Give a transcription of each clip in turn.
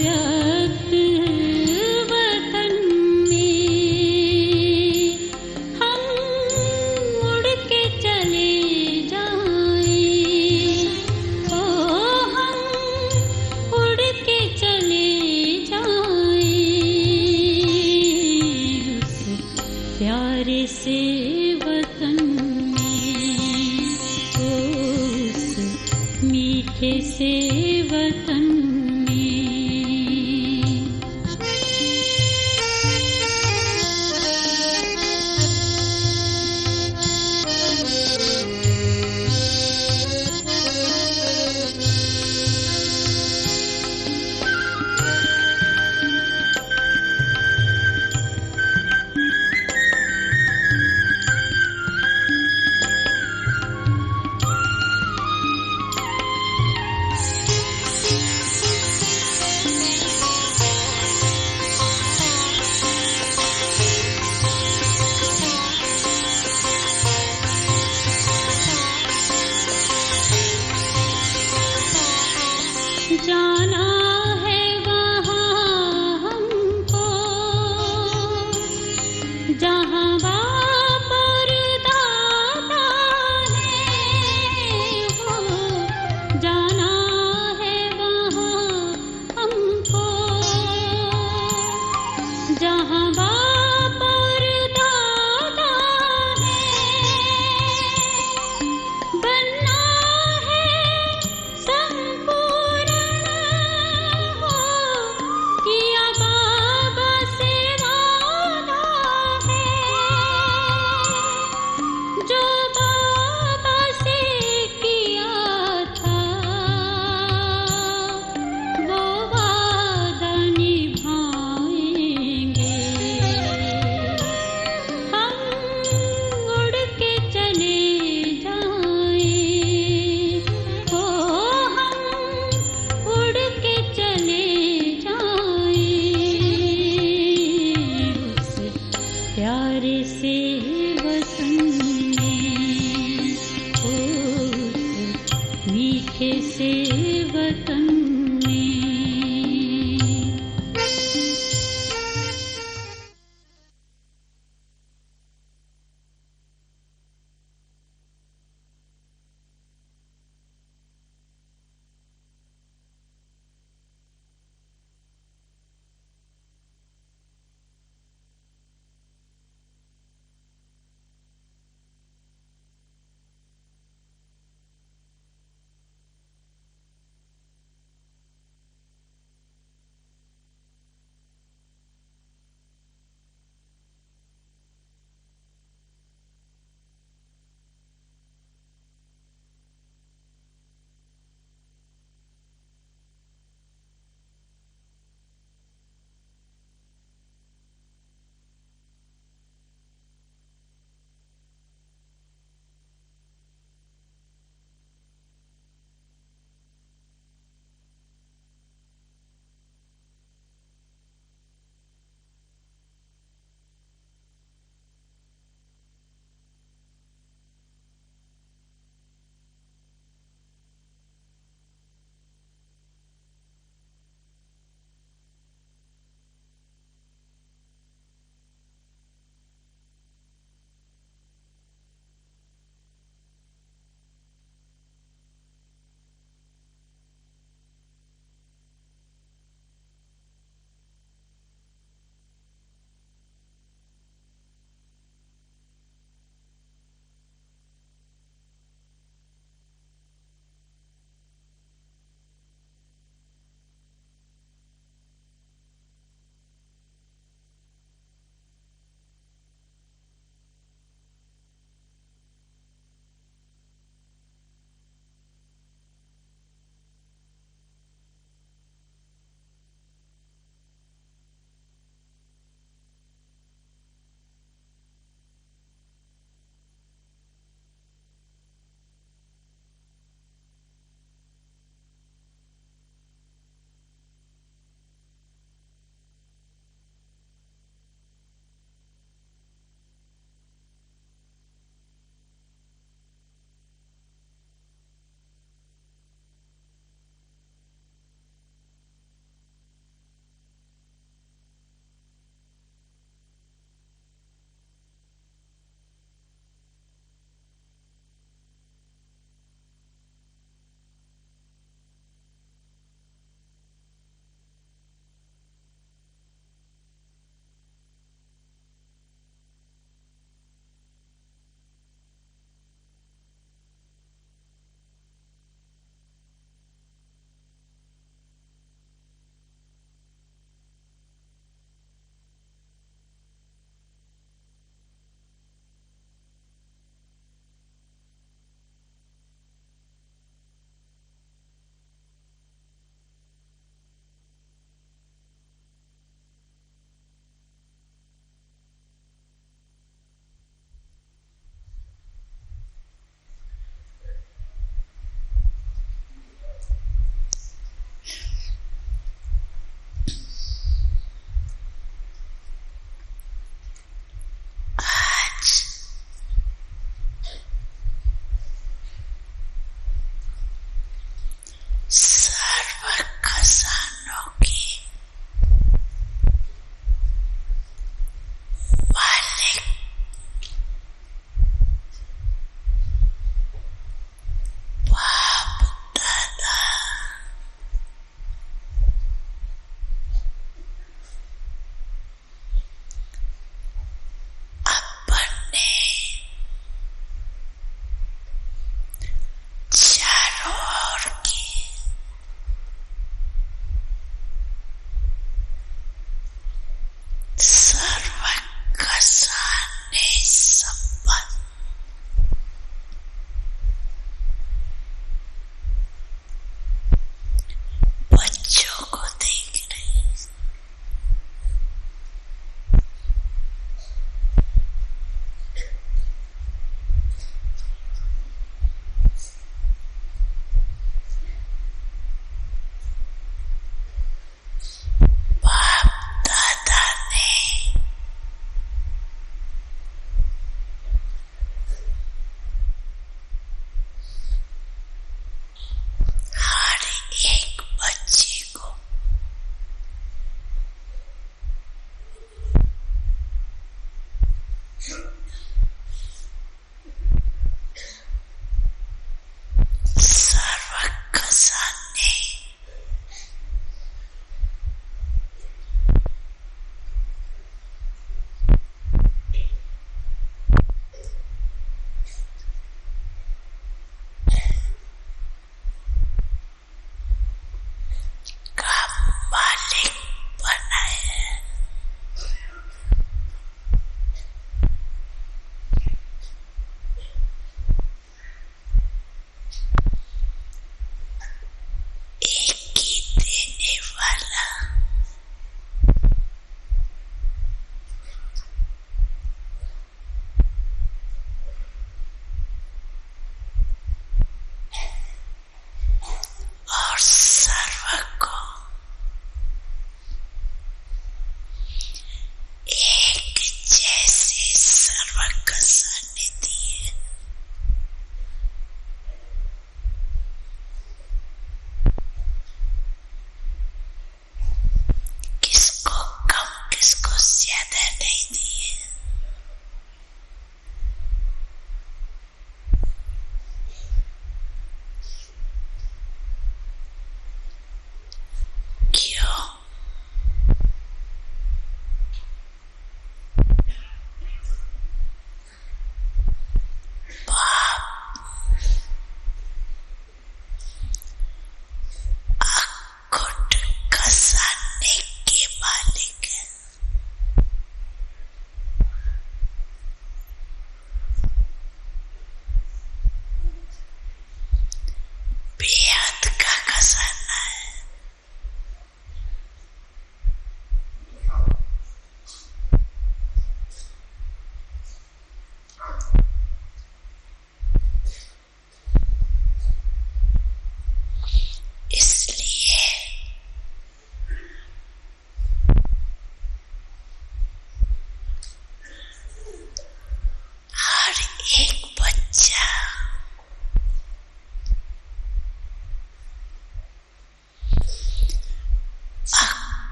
व्यक्त वतन में हम उड़ के चले जाएं, ओ हम उड़ के चले जाएं उस प्यारे से वतन में, उस मीठे से वतन में। जाना है वहाँ हमको जहाँ बाप और दादा है, हो जाना है वहाँ हमको जहाँ बाप और दादा है। बनना है संपूर्ण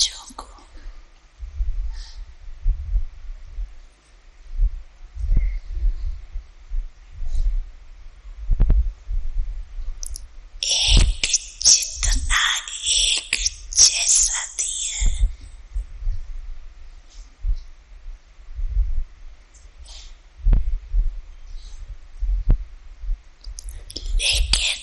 बच्चों को एक जितना एक जैसा दिया, लेकिन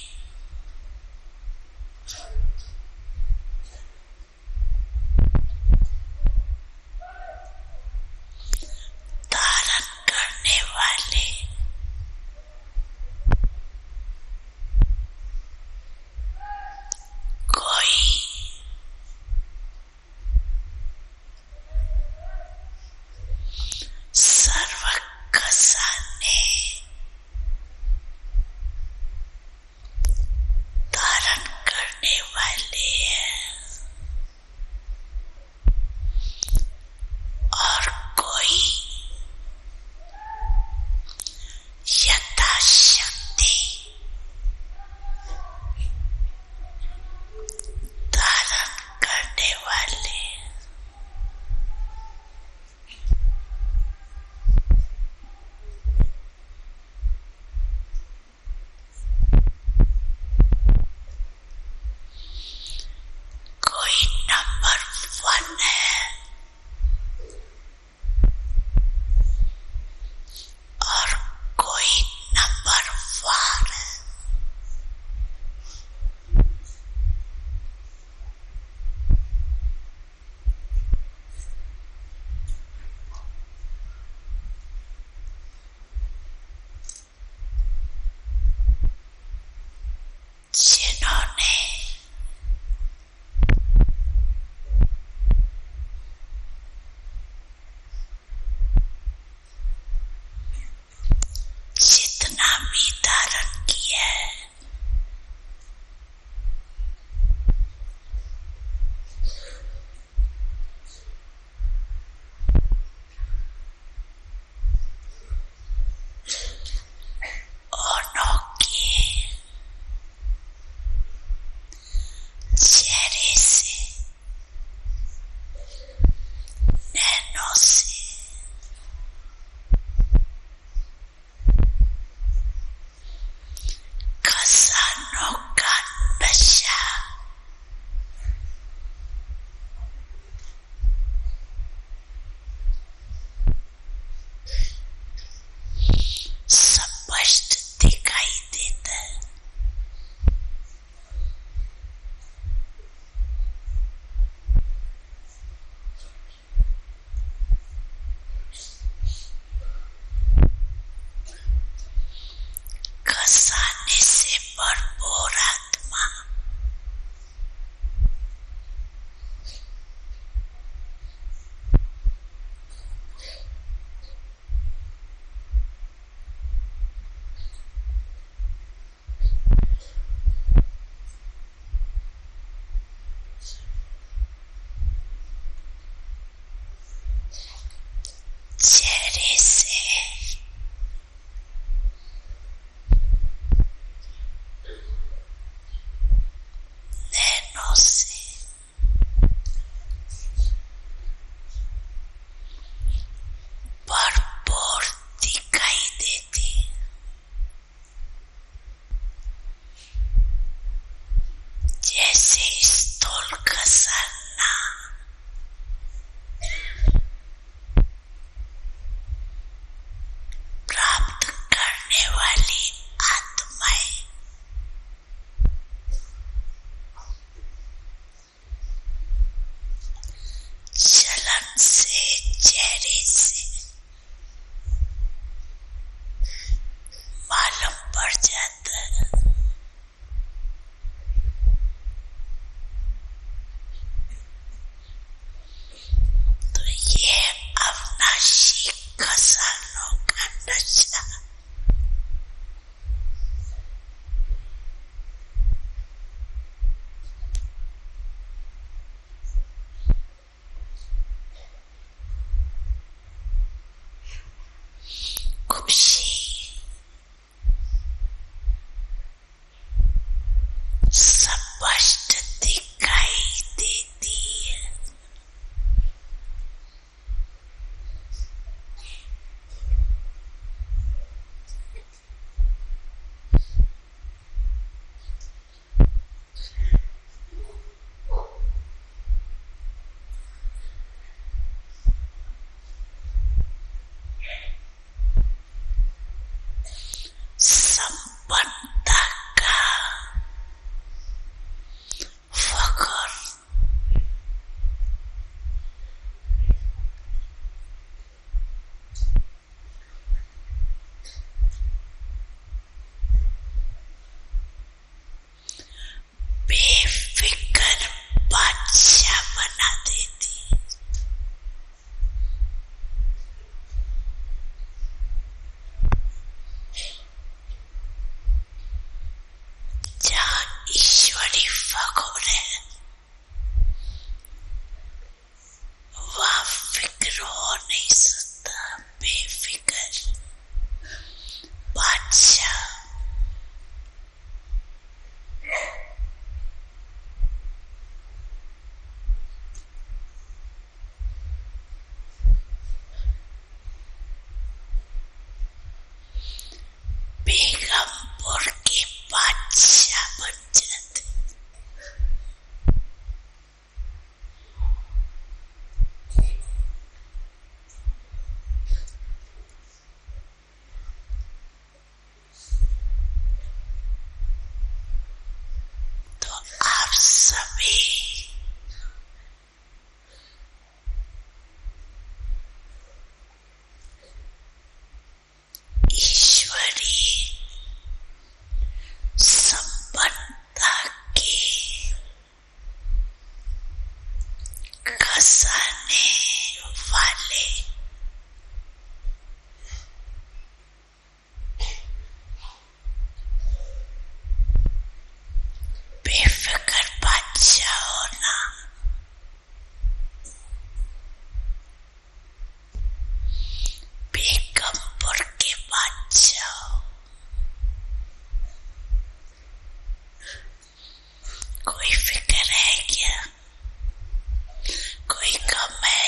हंसाने वाले बेफिक्र बादशाह होना, बेगमपुर के बादशाह, कोई फिक्र है क्या? कोई गम है?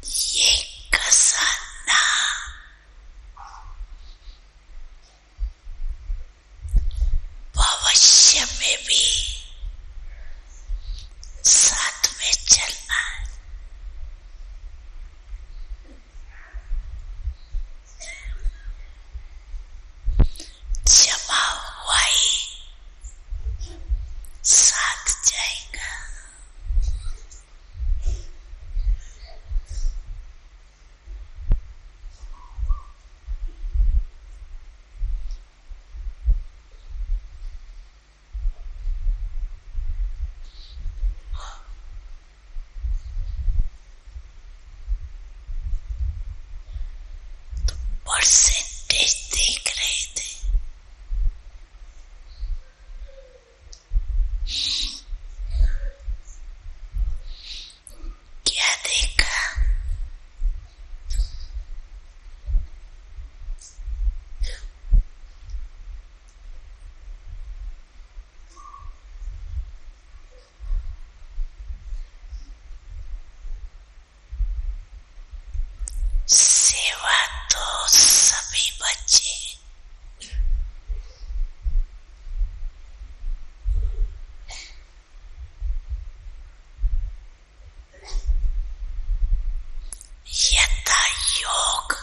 ये खजाना भविष्य में भी साथ में चलना है। जमा हुआ ही साथ जाएगा। परसेंटेज देख रहे थे, क्या देखा? सेवा तो सभी बच्चे यथा योग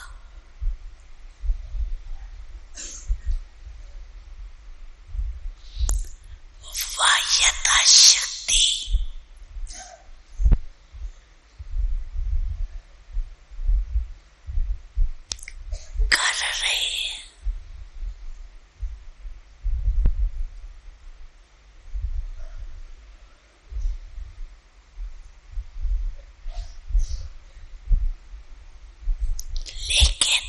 व यथा शक्ति कर रहे हैं। लेकिन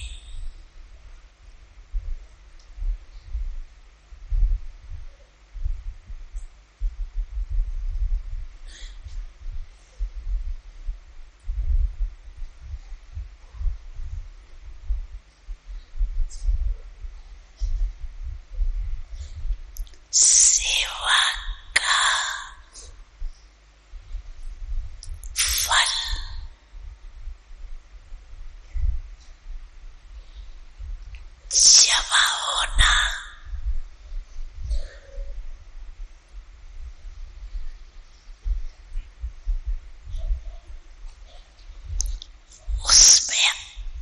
सेवा का फल जमा होना उसमें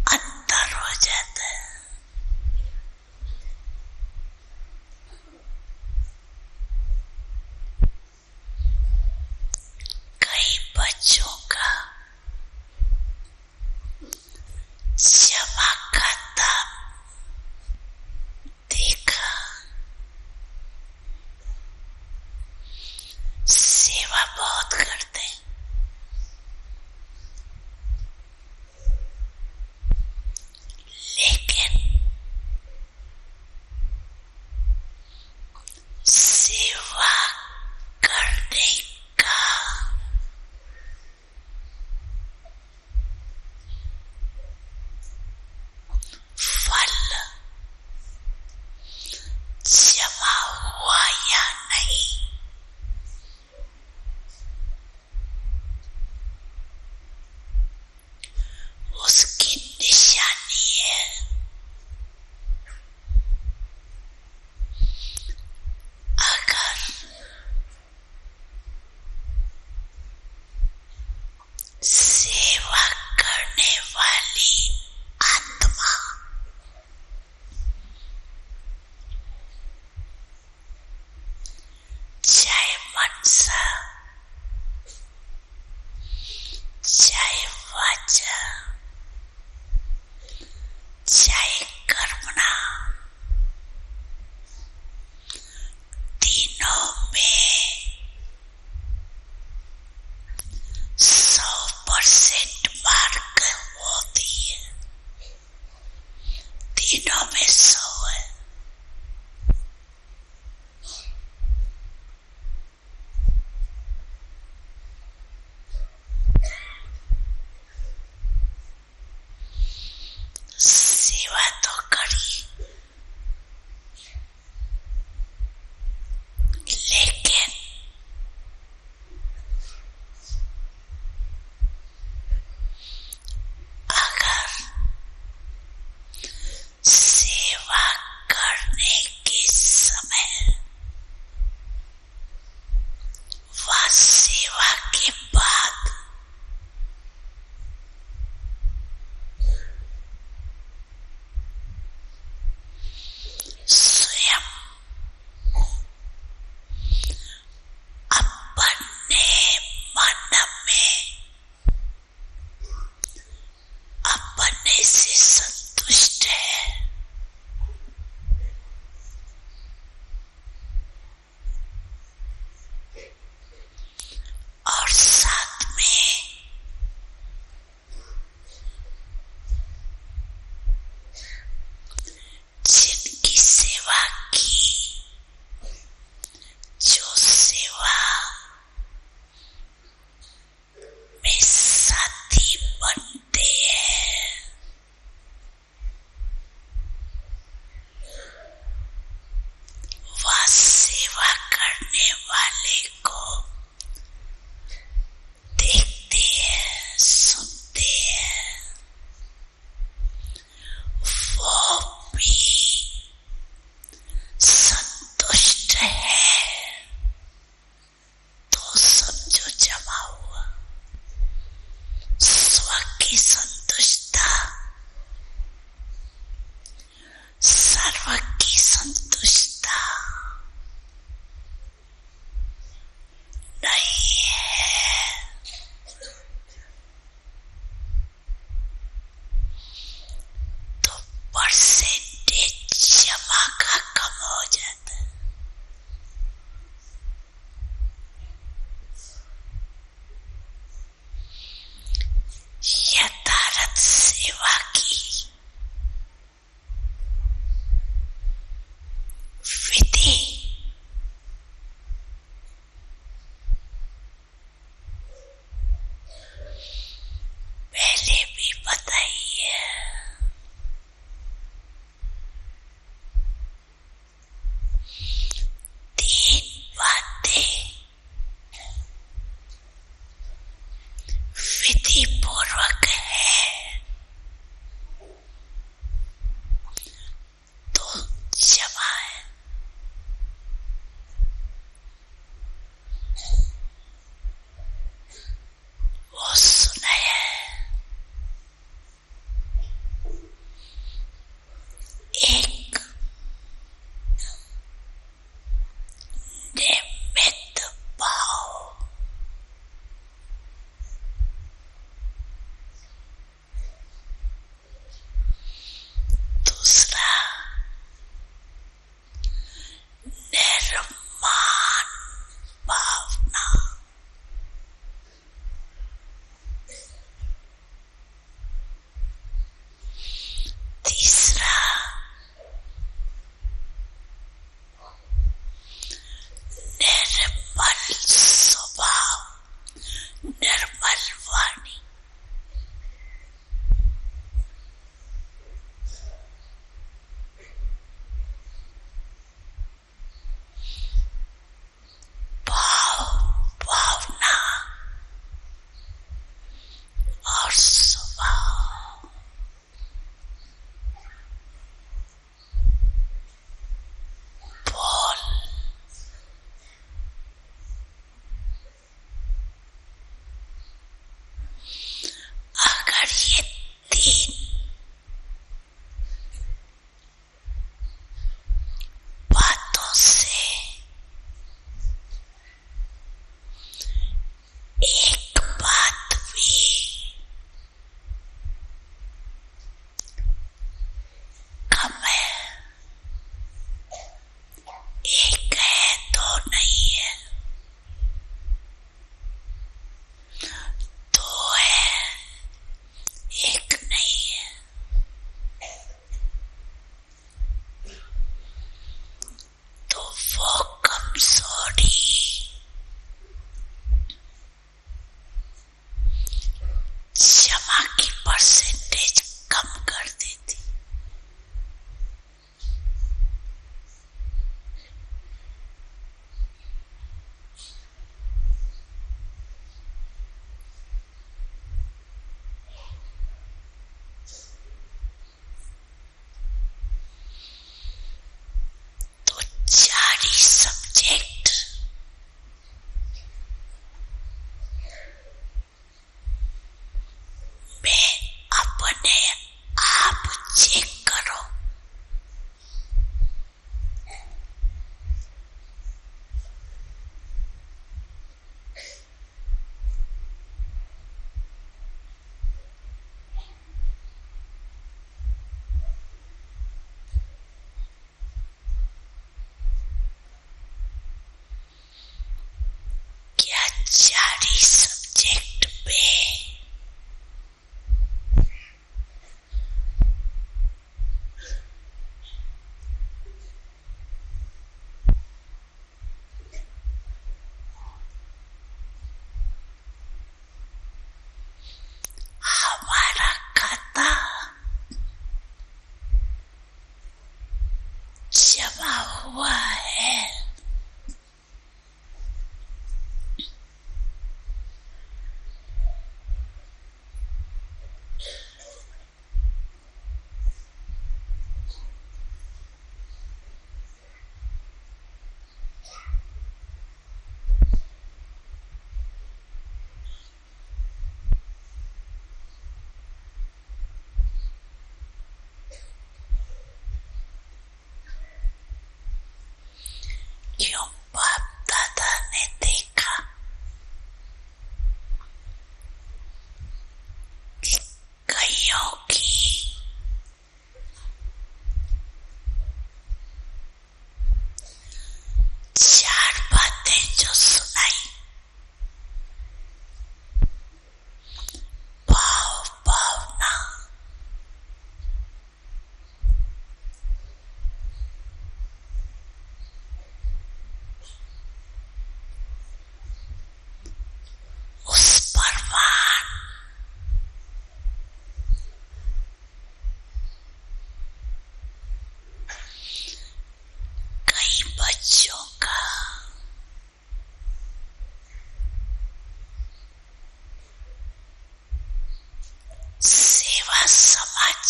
अंतर हो जाता है। कई बच्चों का जमा खाता देखा, सेवा बहुत करते हैं, लेकिन सेवा करने का फल जमा हुआ या नहीं, उसकी निशानी है। अगर सेवा करने वाली आत्मा चाहे मनसा, चाहे वाचा, चाहे कर्मणा, तीनों में 100% मार्क होती है। तीनों में 100 है। सेवा तो करी, लेकिन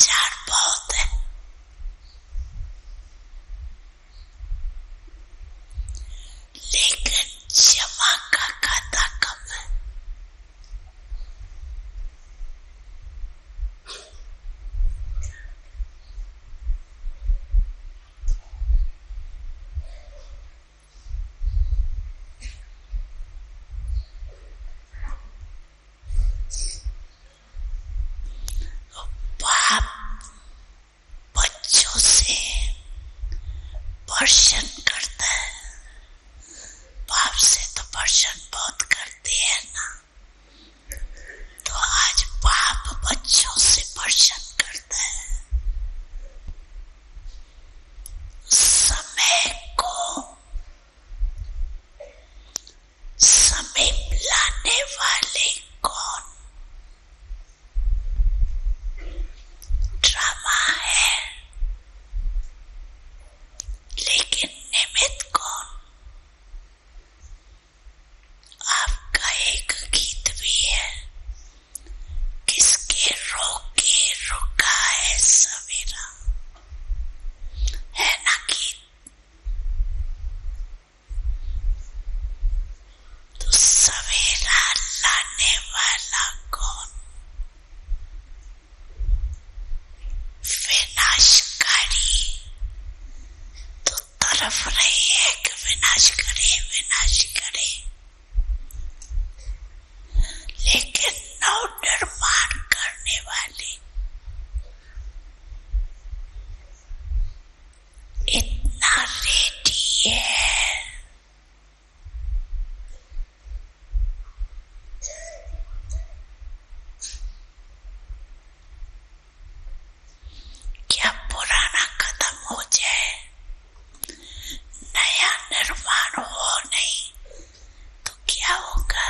भ्रष्टाचार बहुत है, लेकिन जमा का खाता कम है। बाप बच्चों से वर्षण करता है, बाप से तो वर्षण बहुत करते हैं ना, तो आज बाप बच्चों से वर्षण करता है। समय को समीप लाने वाले कौन? ड्रामा है, लेकिन निमित्त कौन? आपका एक गीत भी है, किसके रोके रुका है सवेरा, है ना गीत? तो सवेरा लाने वाला कौन? विनाशकारी तो तरफ रही है कि विनाश करे, विनाश करे, लेकिन नव निर्माण करने वाले इतना रेडी है। क्या पुराना खत्म हो जाए, नया निर्माण हो नहीं तो क्या होगा?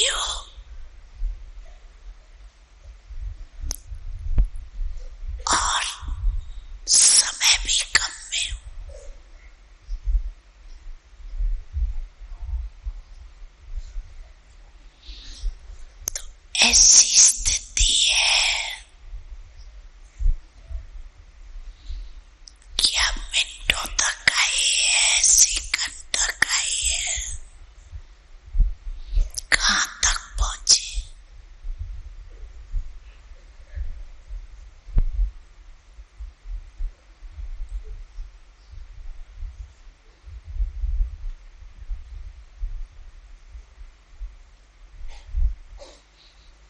हो और समय भी कम में हो। तो ऐसी स्थिति है कि अब मिनटों तक आई है, सेकंड तक आई है, कहां तक पहुंचे।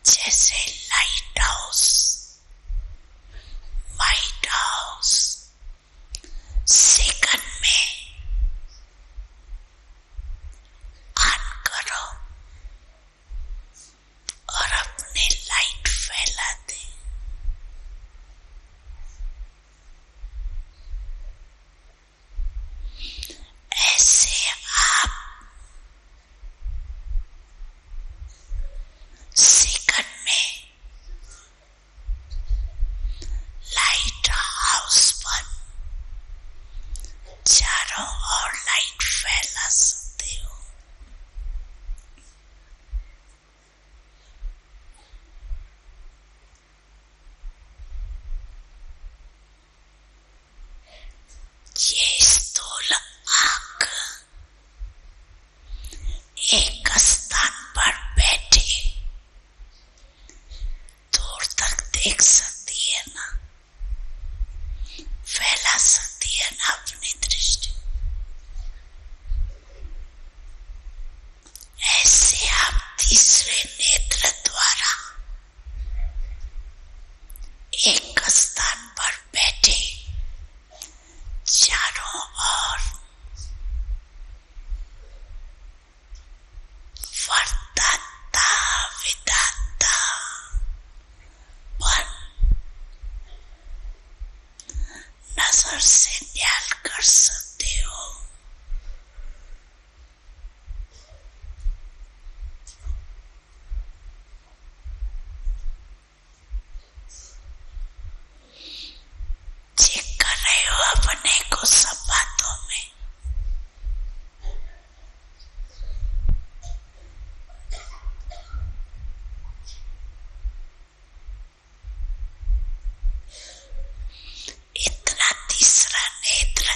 जैसे light house, white house second में ऑन करो और अपने लाइट फैला दे। ऐसे आप सेकंड में लाइट हाउस पर चारों ओर लाइट फैला सकते हो। ये स्थूल आंख एक स्थान पर बैठे दूर तक देख सकती है ना, फैला सकती है ना अपनी दृष्टि। ऐसे आप तीसरे नेत्र द्वारा एक स्थान पर बैठे चारों ओर वर्ताता विधाता पर नजर से न्याल कर सकते हो। चेक कर रहे हो अपने को सब बातों में। इतना तीसरा नेत्र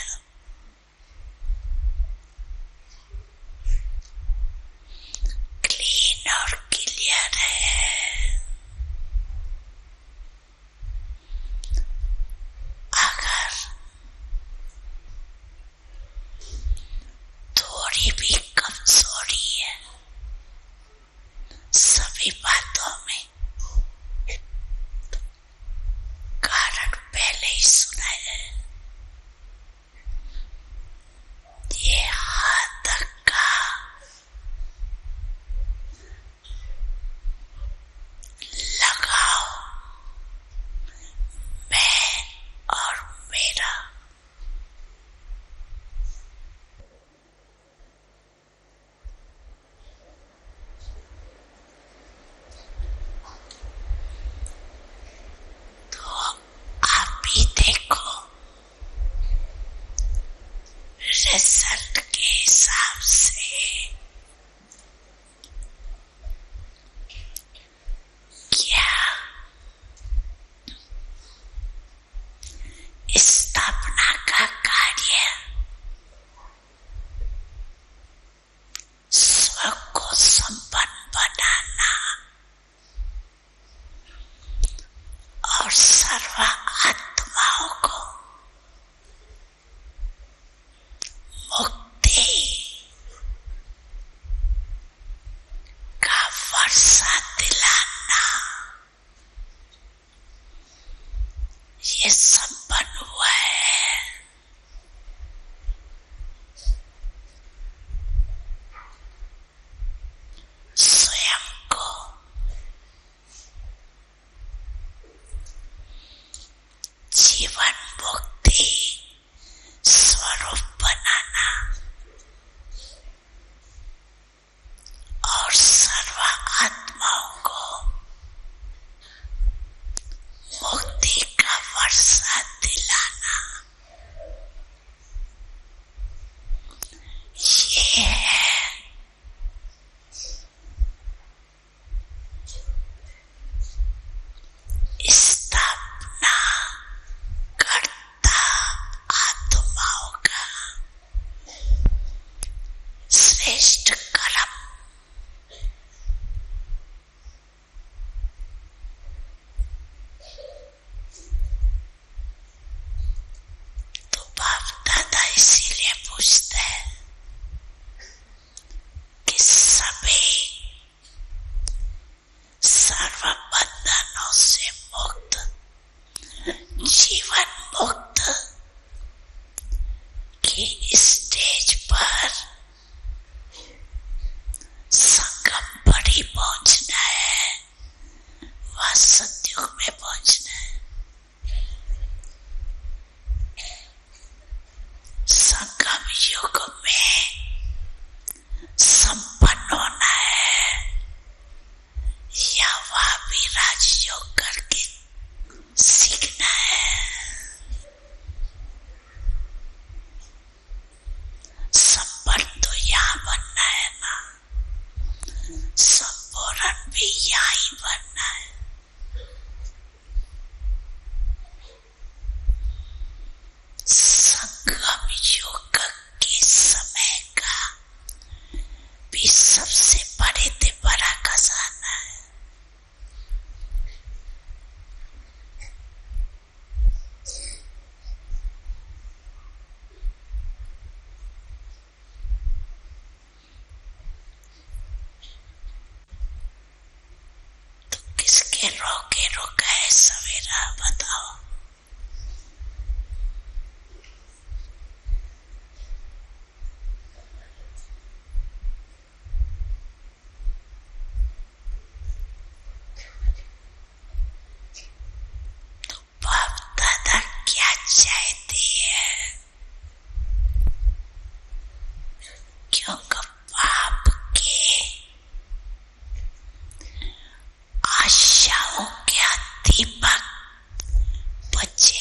क्लीन और क्लियर है। अगर थोड़ी भी कमजोरी है सभी बातों में, कारण पहले ही सुना है। ये हाथ का लगाओ मैं और मेरा। तो आप भी देखो रिजल्ट के हिसाब से क्या स्थापना का कार्य स्व को संपन्न बनाना और सर्व आत्माओं को मुक्ति का वर्षा दिलाना, ये संपन्न हुआ है। स्वयं को जीवन मुक्ति स्वरूप बनाना और सर्व के रो गए सवेरा, बताओ। तो बाप दादा क्या चाहते हैं? क्योंकि बाप के आशाओं का दीपक बचे।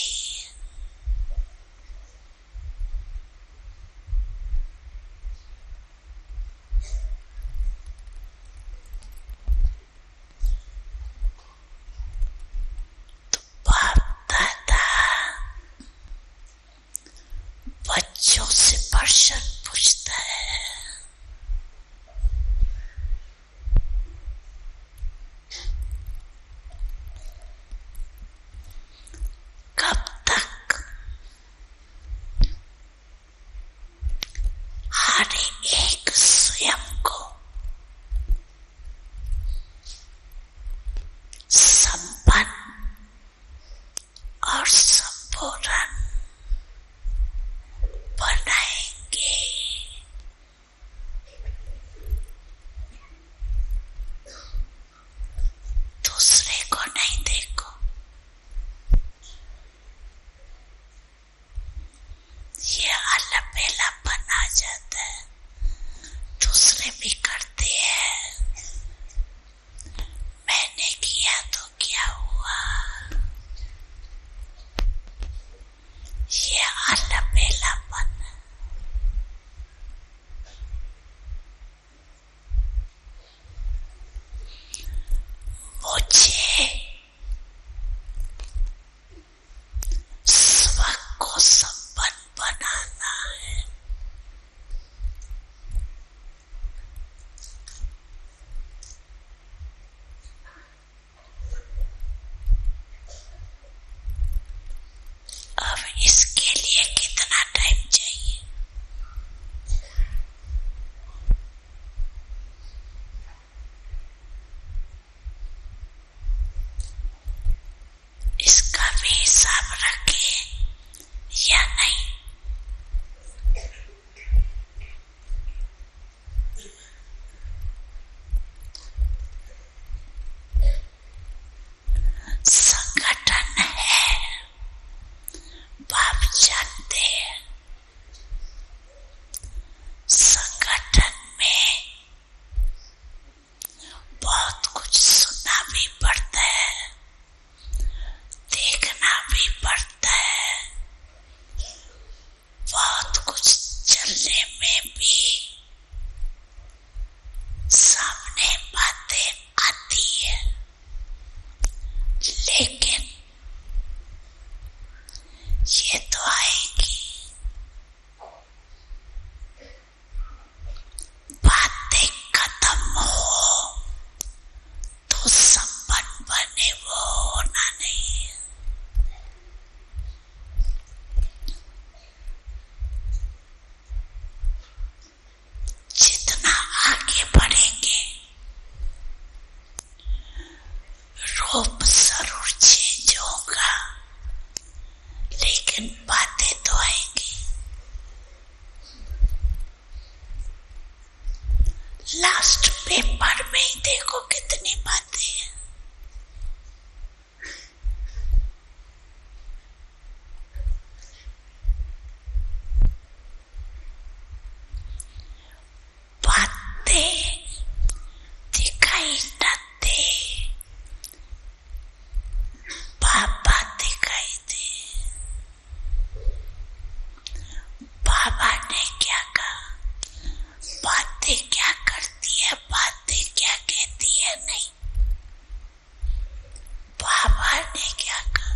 तो बाप दादा बच्चों से प्रश्न पूछता है, कब तक हर एक स्वयं को संपन्न और संपूर्ण बनाएंगे? दूसरे को नहीं देखो, ये अलबेलापन आ जाता है। दूसरे भी करते हैं, मैंने किया तो क्या हुआ? ये अलबेलापन। मुझे स्व को संपन्न बनाना है। अब इसके लिए कितना टाइम चाहिए? इसका भी हिसाब रखें या नहीं? संगठन है, बाप जानते हैं। संगठन में बहुत कुछ सुनना भी पड़ता है, देखना भी पड़ता है, बहुत कुछ चलने में भी सामने बातें आती है। लेकिन ये तो आएगी। बातें खत्म हो तो संपन्न बने, वो होना नहीं है। जितना आगे बढ़ेंगे रूप जरूर चेंज होगा, लेकिन बातें तो आएंगी। लास्ट पेपर में ही देखो कितनी बातें हैं। बातें दिखाई न दे, बाबा दिखाई दे। बाबा ने क्या कहा? बातें क्या करती है, बातें क्या कहती है? नहीं, बाबा ने क्या कहा?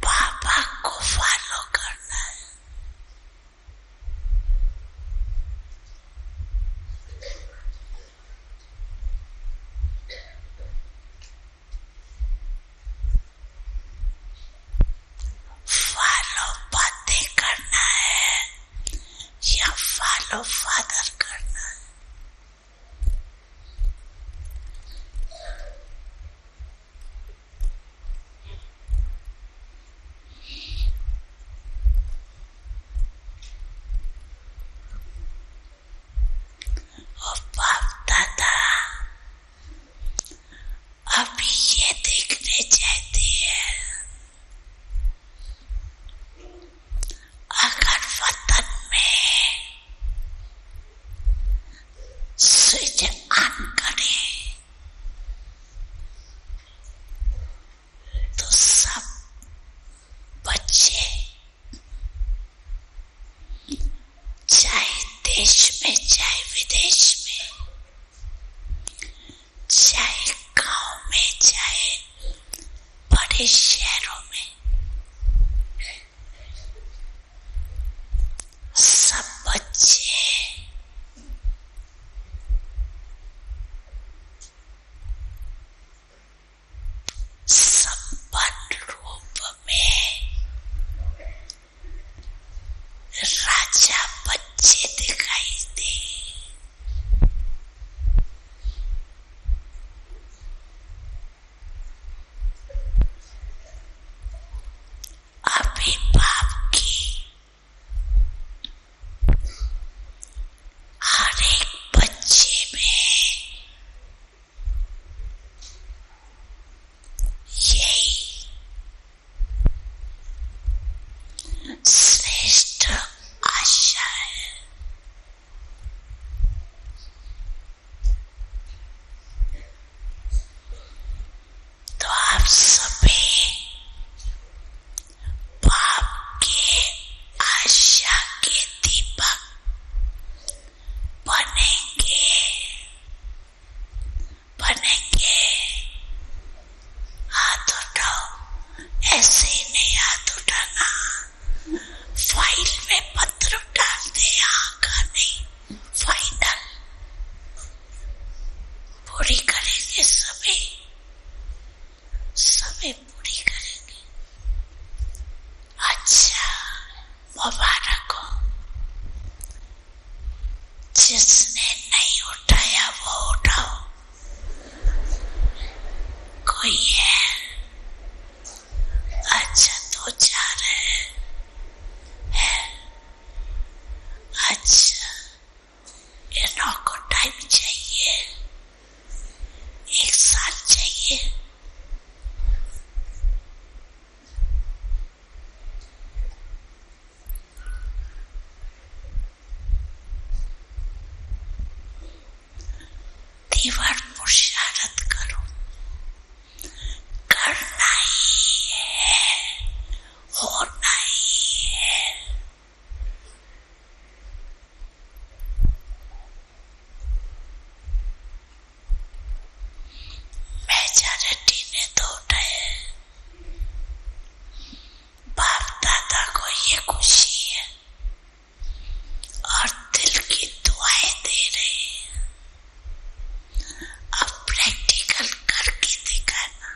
बाबा को फॉलो करना है। फॉलो बातें करना है या फॉलो फादर करना है? अच्छा, इनको टाइम चाहिए, 1 साल चाहिए। तीव्र पुरुषार्थ करो, करना ही है, होना ही है। मेजॉरिटी ने तो उठाए, बाप दादा को ये खुशी है और दिल की दुआएं दे रहे हैं। अब प्रैक्टिकल करके दिखाना।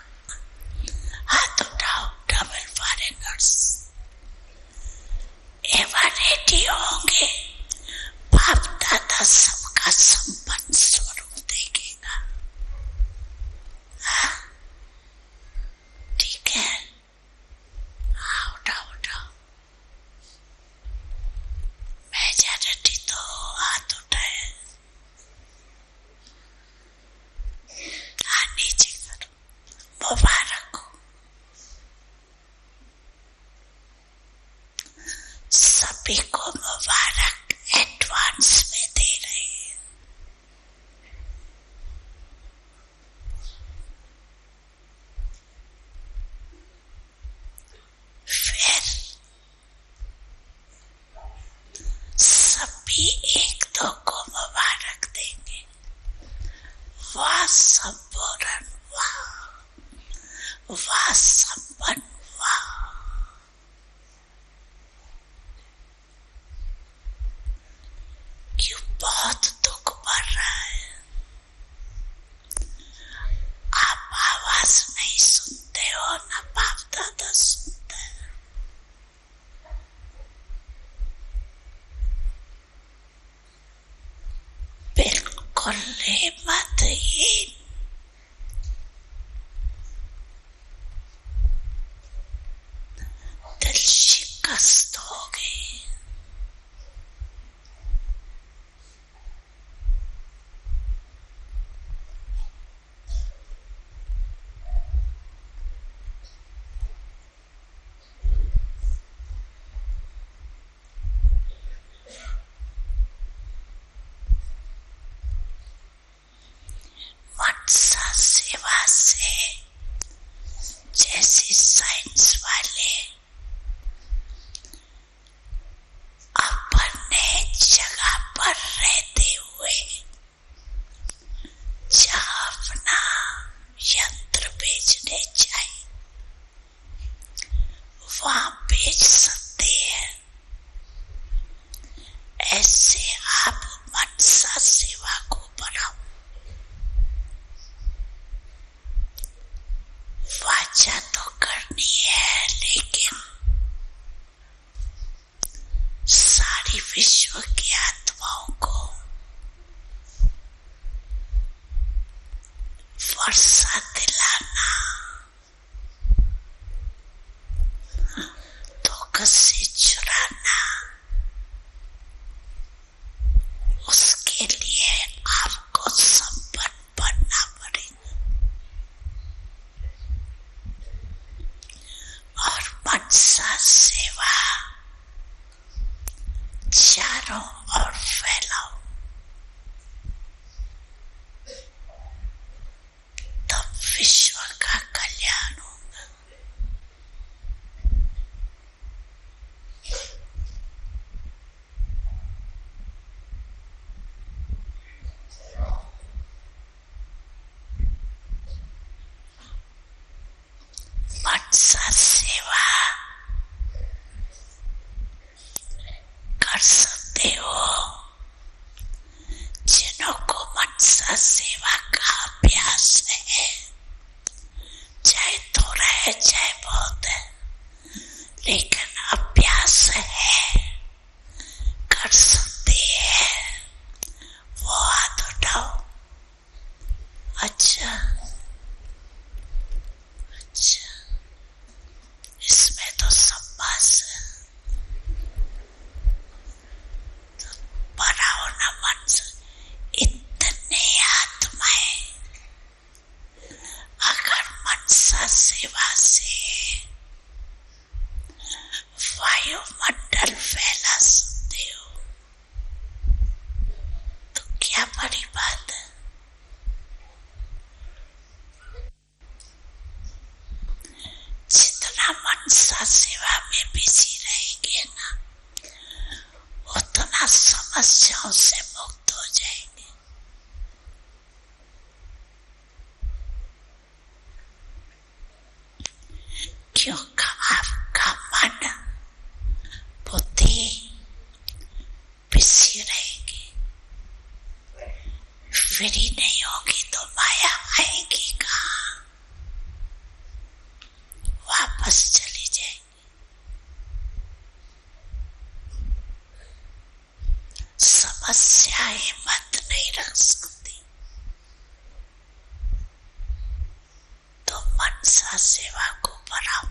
हाथ उठाओ, डबल फॉरेनर्स। एवं रेडी होंगे, बाप दादा सबका संपन्न स्वरूप देखेगा। हाँ, ठीक है। हाँ, उठाओ उठाओ। मेजॉरिटी तो हाथ उठाए। हाँ, नीचे करो। मुबारक हो, सभी को मुबारक एडवांस में दे रहे हैं। फिर सभी 1-2 को मुबारक देंगे। वाह संपूर्ण, वाह संपन्न, वाह। क्यों बहुत दुख बढ़ रहा है? आप आवाज नहीं सुनते हो ना, बाप दादा सुनते हैं। बिल्कुल हिम्मतहीन, दिल शिकस्त हो गई। मनसा सेवा से जैसे साइंस वाले अपने जगह पर रहते हुए जहाँ अपना यंत्र बेचने चाहिए वहां बेच सकते हैं। ऐसे आप मनसा सेवा को बनाओ। वाचा तो करनी है, लेकिन सारी विश्व की आत्माओं को वर्षा दिलाना, धोखे से चुराना, उसके लिए आपको संपन्न बनना पड़ेगा। और मनसा सेवा चारों ओर फैलाओ, तब विश्व का कल्याण होगा। मनसा सेवा कर सकते हो जिन्हों को मनसा सेवा का अभ्यास है, चाहे थोड़ा है चाहे बहुत है, लेकिन अभ्यास है, कर सकते हैं। वो हाथ उठाओ। अच्छा, इसमें तो सब पास है। तो समस्याओं से मुक्त हो जाएंगे। क्योंकि आपका मन बुद्धि पिसी रहेगी, फ्री नहीं होगी तो माया आएगी कहाँ, वापस चली जाएगी। समस्या हिम्मत नहीं रख सकती तो मनसा सेवा को बढ़ाओ।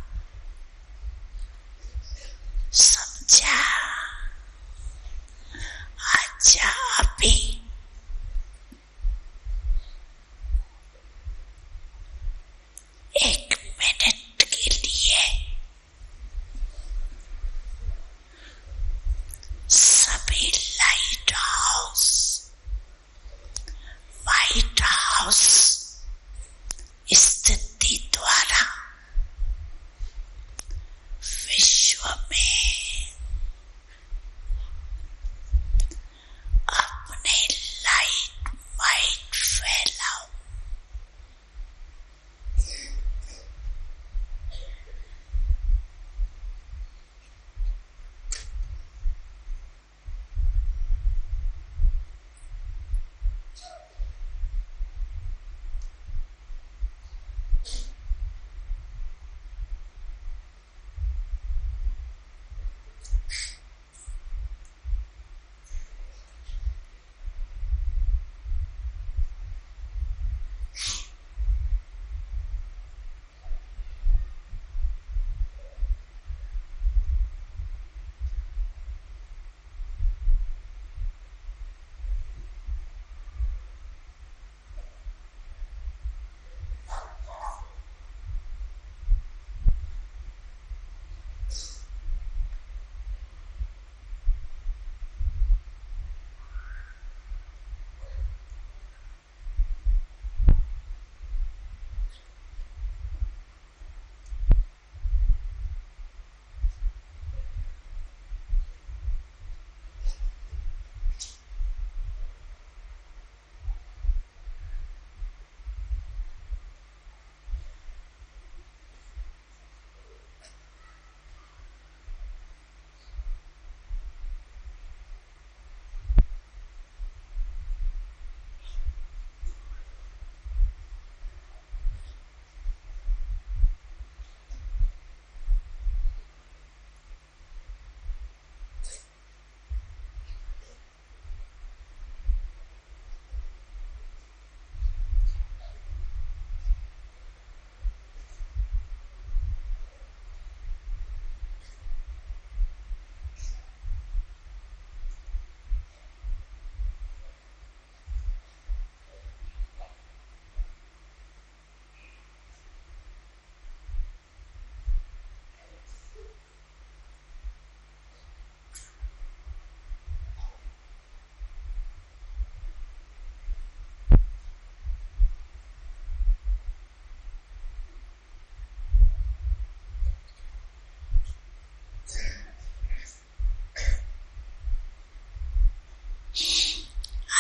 समझा? अच्छा, अभी एक मिनट के लिए सभी लाइट हाउस, व्हाइट हाउस स्थिति द्वारा विश्व में अपने लाइट माइट फैलाओ।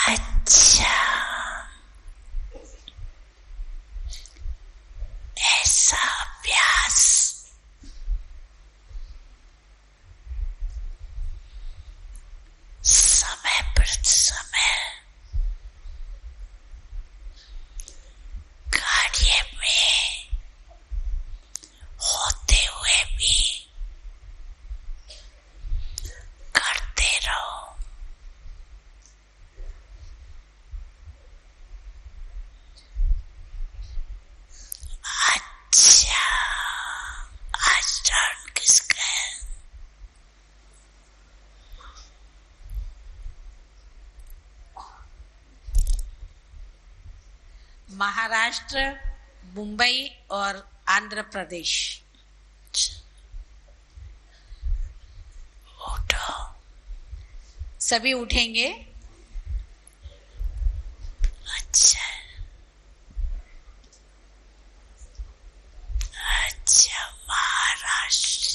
अच्छा, ऐसा अभ्यास समय प्रति समय कार्य में होते हुए भी करते रहो। अच्छा, आज टर्न किसका है? महाराष्ट्र, मुंबई और आंध्र प्रदेश। उठो। सभी उठेंगे। अच्छा, अच्छा, महाराष्ट्र,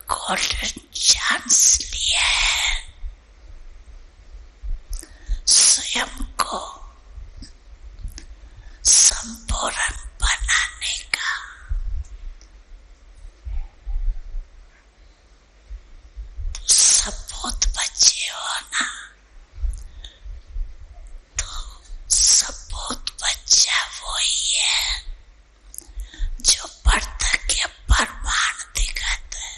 गोल्डन चांस लिया है स्वयं को संपूर्ण बनाने का। तो सपूत बच्चे हो ना, तो सपूत बच्चा वही है जो पार्थक्य प्रमाण दिखाता है।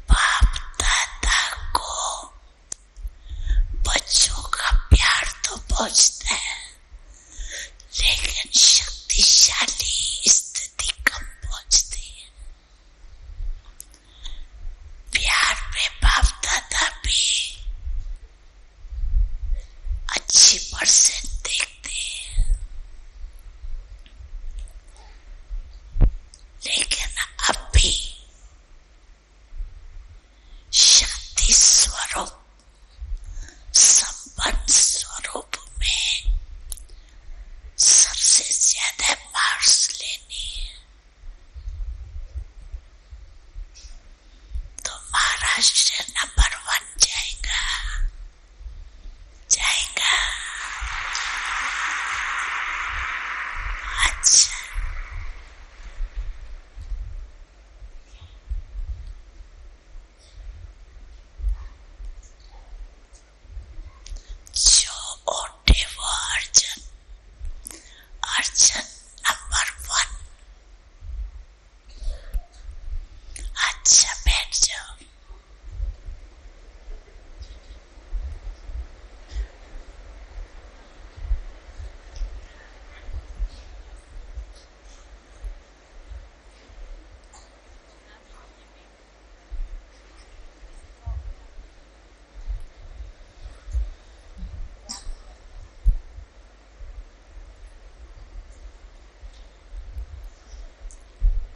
बाप दादा को बच्चों का प्यार तो पहुंचता है, लेकिन शक्तिशाली स्थिति कम पहुंचती है। प्यार में बाप दादा भी अच्छी परसेंट देखते हैं, लेकिन अब भी शक्ति स्वरूप संपन्न स्वरूप में सबसे ज्यादा मार्क्स लेनी है। तो महाराष्ट्र नंबर 1 जाएगा। अच्छा, जो ओटे वो अर्जुन नंबर 1। अच्छा, बैठ जाओ।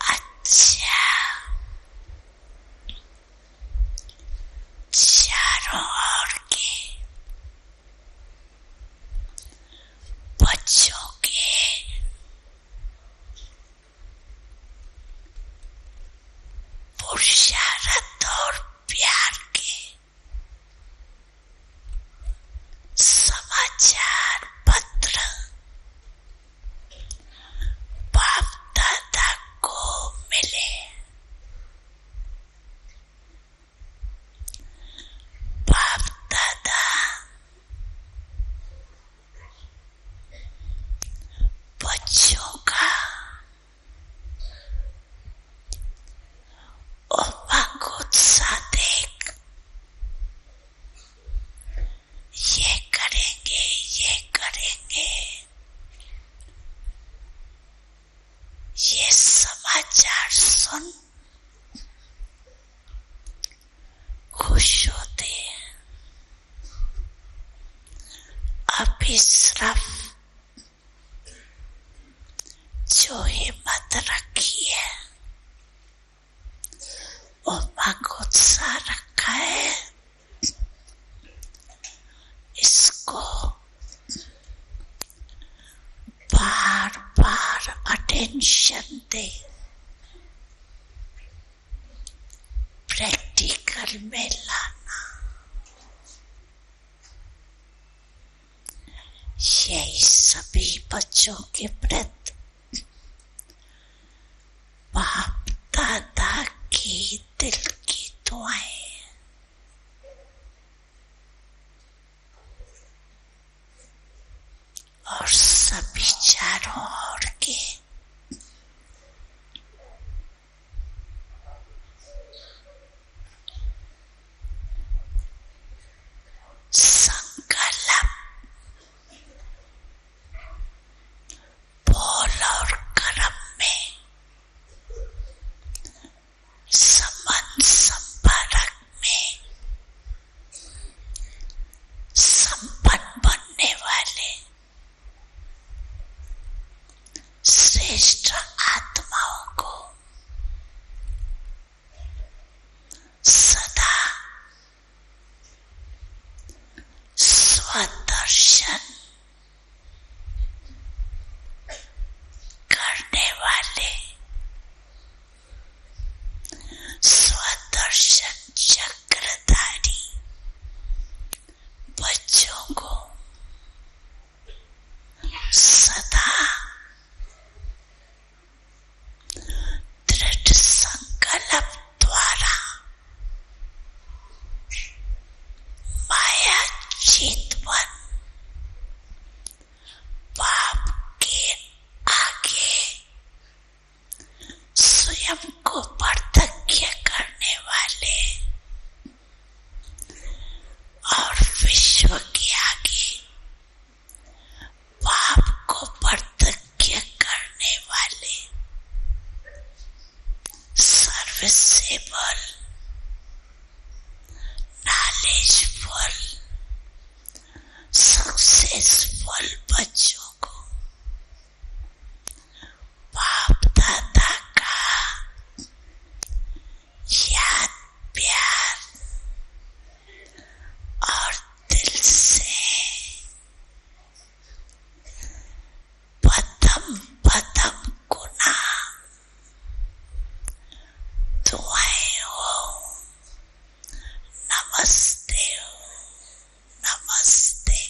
अच्छा, चारों ओर के बच्चों के पुरुषार्थ और प्यार के समाचार पत्र बाप दादा को मिले। बाप दादा बच्चों का उमंग उत्साह देख ये करेंगे ये समाचार सुन खुश होते हैं। अभी सिर्फ जो हिम्मत रखी है, उमंग उत्साह रखा है, इसको बार बार अटेंशन दे, प्रैक्टिकल में लाना। यही सभी बच्चों के प्रति बाप दादा की दिल की दुआएं। और सभी चारों ओर के संकल्प, बोल और कर्म में संबंध संपर्क में संपन्न बनने वाले श्रेष्ठ आत्माओं को सदा स्वदर्शन visible, knowledgeable, सक्सेसफुल बच्चों को बाप दादा का याद प्यार और दिल से पदम पदम गुना दुआएं हो। नमस्ते हो, नमस्ते।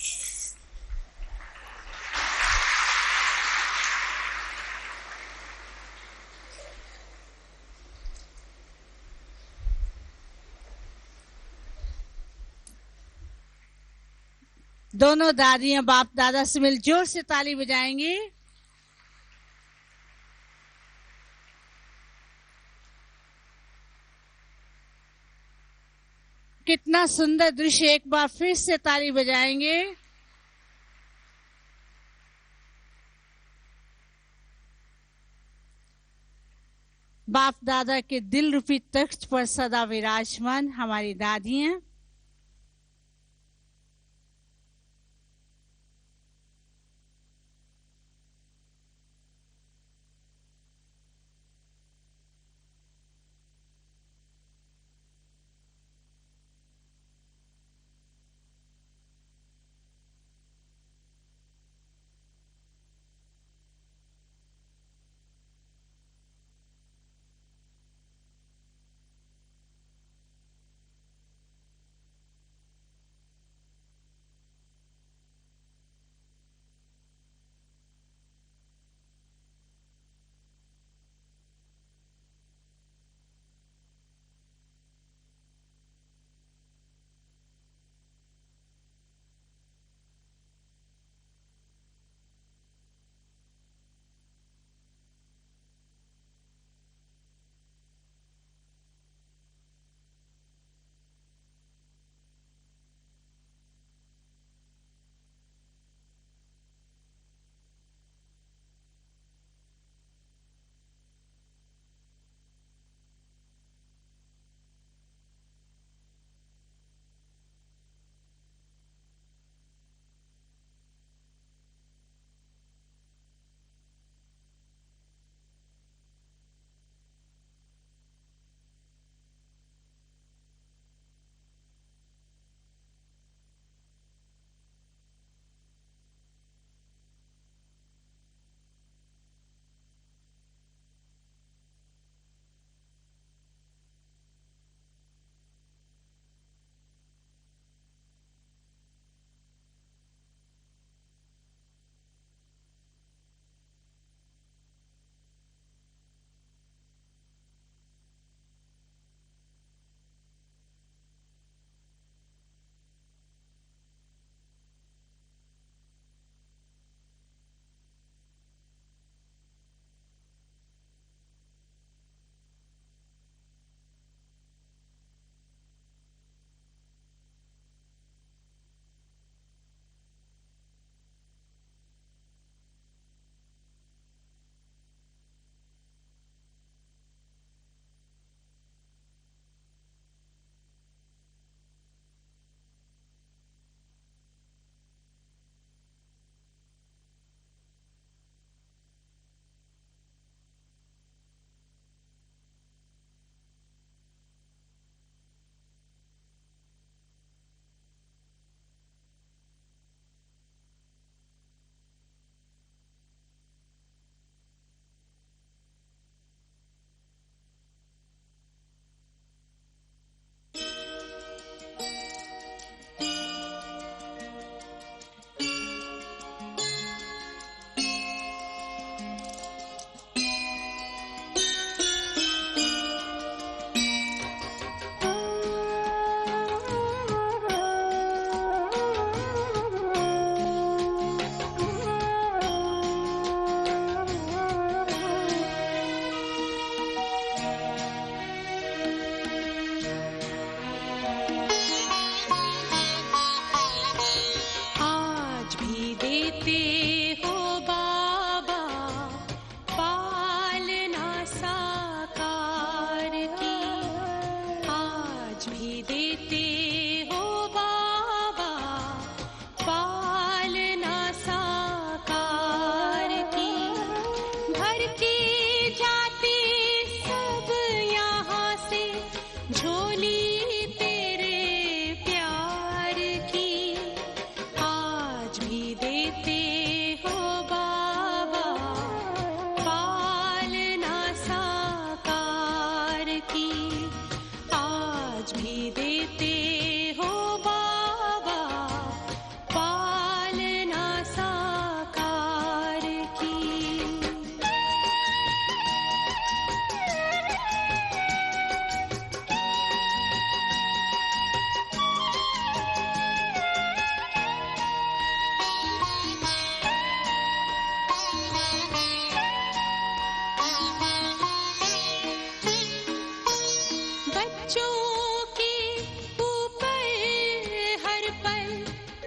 दोनों दादियां बाप दादा से मिल जोर से ताली बजाएंगी। कितना सुंदर दृश्य, एक बार फिर से ताली बजाएंगे। बाप दादा के दिल रूपी तख्त पर सदा विराजमान हमारी दादियां। के जाते सब यहाँ से झोली तेरे प्यार की आज भी देते हो बाबा पालना साकार की आज भी देते हो बाबा पालना साकार की। बच्चों के ऊपर हर पल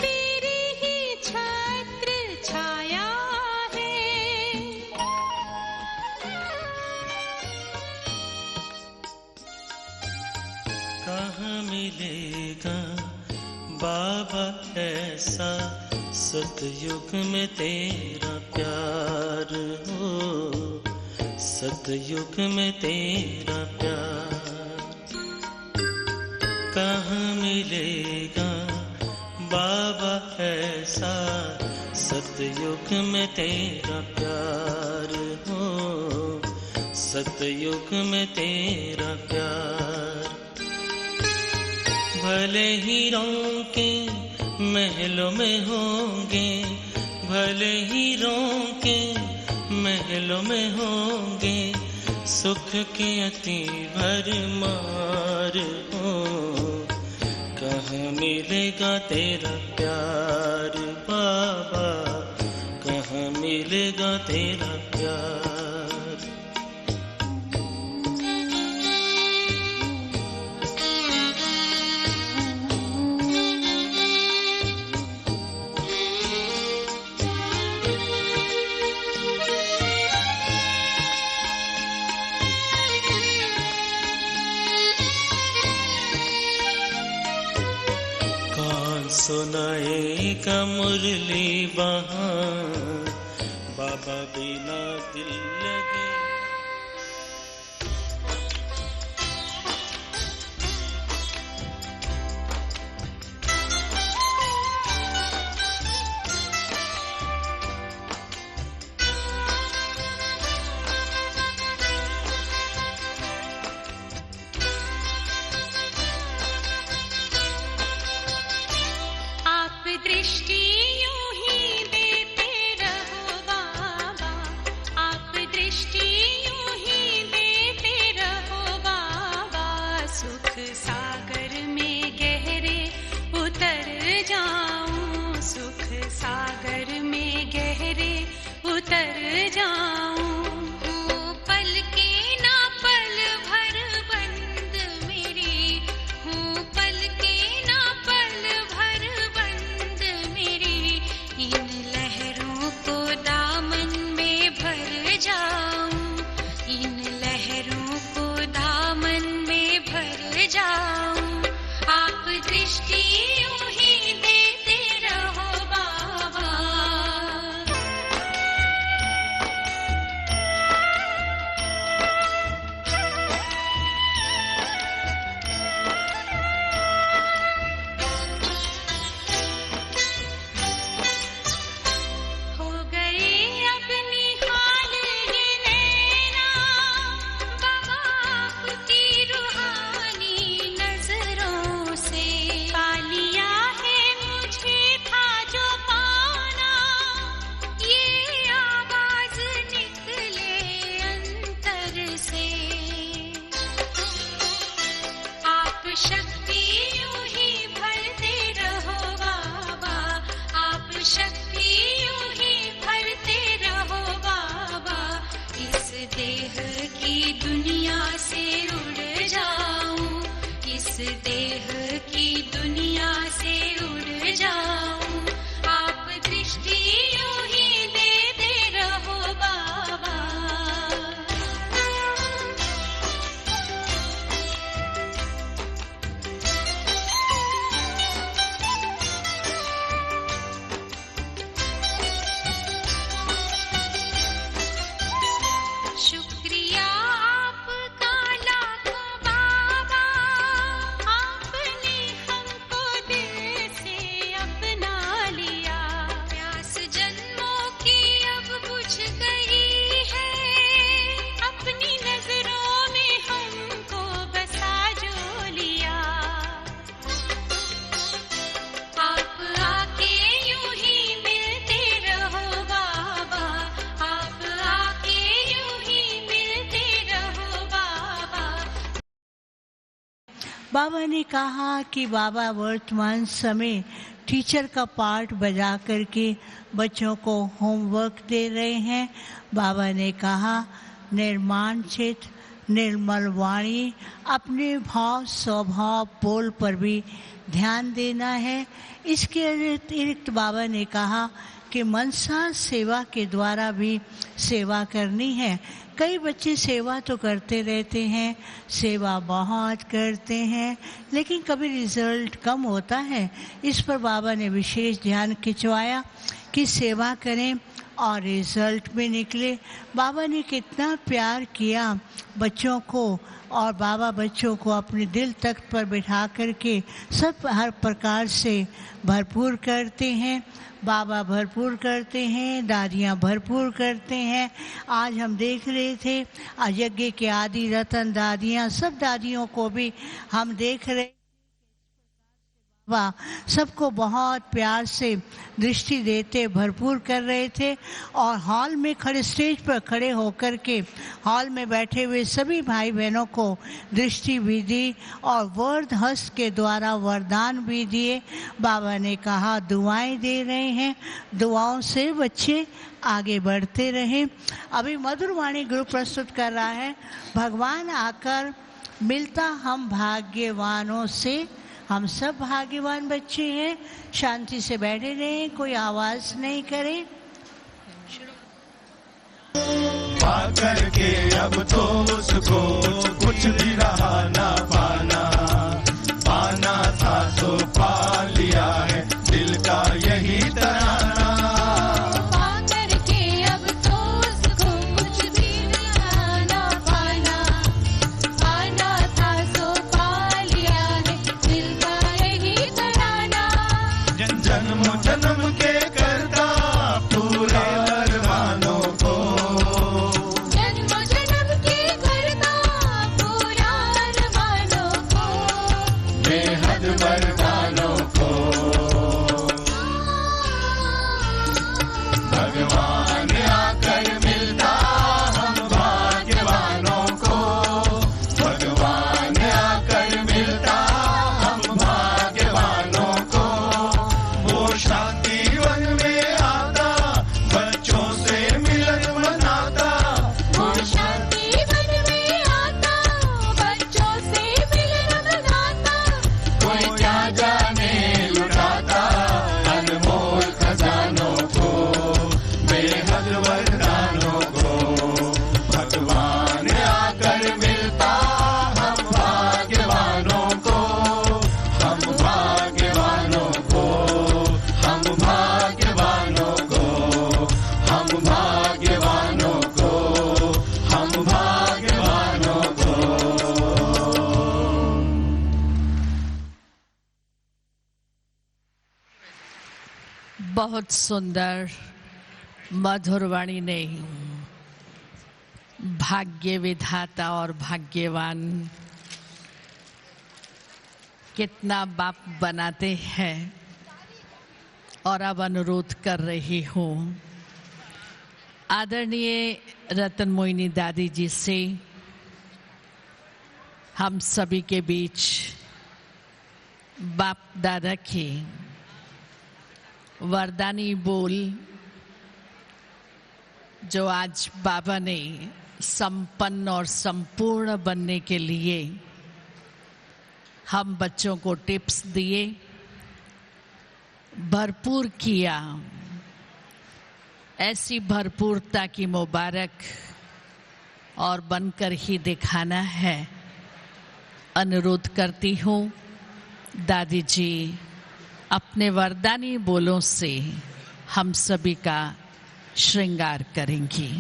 तेरी ही छत्र छाया है। कहाँ मिलेगा बाबा ऐसा सतयुग में तेरा प्यार हो, सतयुग में तेरा प्यार। कहाँ मिलेगा बाबा ऐसा सतयुग में तेरा प्यार हो, सतयुग में तेरा प्यार। भले ही के महलों में होंगे, भले ही के महलों में होंगे सुख के अति भरमार हो। कहाँ मिलेगा तेरा प्यार बाबा, कहाँ मिलेगा तेरा प्यार। सुनाएगा मुरली वहाँ बाबा बिना दिल लगे। दृष्टि यूं ही देते रहो बाबा, आप दृष्टि यूं ही देते रहो बाबा। सुख सागर में गहरे उतर जाऊं, सुख सागर में गहरे उतर जाऊं। पल के ना पल भर बंद मेरी हूँ, पल के ना पल भर बंद मेरी। इन लहरों को दामन में भर जाऊं, इन लहरों को दामन में भर जाऊं। आप दृष्टि यूं ही देते रहो बाबा। हो गए अपनी हाल ये नैना बाबा आपकी रूहानी नजरों से। पा लिया है मुझे था जो पाना, ये आवाज निकले अंतर से। आप शक्ति यूं ही भरते रहो बाबा, आप शक्ति यूं ही भरते रहो बाबा। इस देह की दुनिया से उड़ जाऊं, इस देह की दुनिया से उड़ जाऊं। आप दृष्टि यूं ही देते रहो बाबा। बाबा ने कहा कि बाबा वर्तमान समय टीचर का पार्ट बजा करके बच्चों को होमवर्क दे रहे हैं। बाबा ने कहा निर्माण चित्त, निर्मल वाणी, अपने भाव स्वभाव बोल पर भी ध्यान देना है। इसके अतिरिक्त बाबा ने कहा कि मनसा सेवा के द्वारा भी सेवा करनी है। कई बच्चे सेवा तो करते रहते हैं, सेवा बहुत करते हैं, लेकिन कभी रिजल्ट कम होता है। इस पर बाबा ने विशेष ध्यान खिंचवाया कि सेवा करें और रिजल्ट में निकले। बाबा ने कितना प्यार किया बच्चों को, और बाबा बच्चों को अपने दिल तख्त पर बिठा करके सब हर प्रकार से भरपूर करते हैं। बाबा भरपूर करते हैं, दादियाँ भरपूर करते हैं। आज हम देख रहे थे यज्ञ के आदि रतन दादियाँ, सब दादियों को भी हम देख रहे, बाबा सबको बहुत प्यार से दृष्टि देते भरपूर कर रहे थे। और हॉल में खड़े, स्टेज पर खड़े होकर के हॉल में बैठे हुए सभी भाई बहनों को दृष्टि भी दी और वर्ध हस्त के द्वारा वरदान भी दिए। बाबा ने कहा दुआएं दे रहे हैं, दुआओं से बच्चे आगे बढ़ते रहें। अभी मधुर वाणी ग्रुप प्रस्तुत कर रहा है भगवान आकर मिलता हम भाग्यवानों से। हम सब भाग्यवान बच्चे हैं। शांति से बैठे रहें, कोई आवाज नहीं करें। पाकर के अब तो उसको कुछ भी रहा ना पाना, पाना था तो पा लिया है दिल का यही तराना। बहुत सुंदर मधुरवाणी ने भाग्य विधाता और भाग्यवान कितना बाप बनाते हैं। और अब अनुरोध कर रही हूँ आदरणीय रतन मोहिनी दादी जी से हम सभी के बीच बाप दादा की वरदानी बोल जो आज बाबा ने संपन्न और संपूर्ण बनने के लिए हम बच्चों को टिप्स दिए, भरपूर किया, ऐसी भरपूरता की मुबारक और बनकर ही दिखाना है। अनुरोध करती हूँ दादी जी अपने वरदानी बोलों से हम सभी का श्रृंगार करेंगी।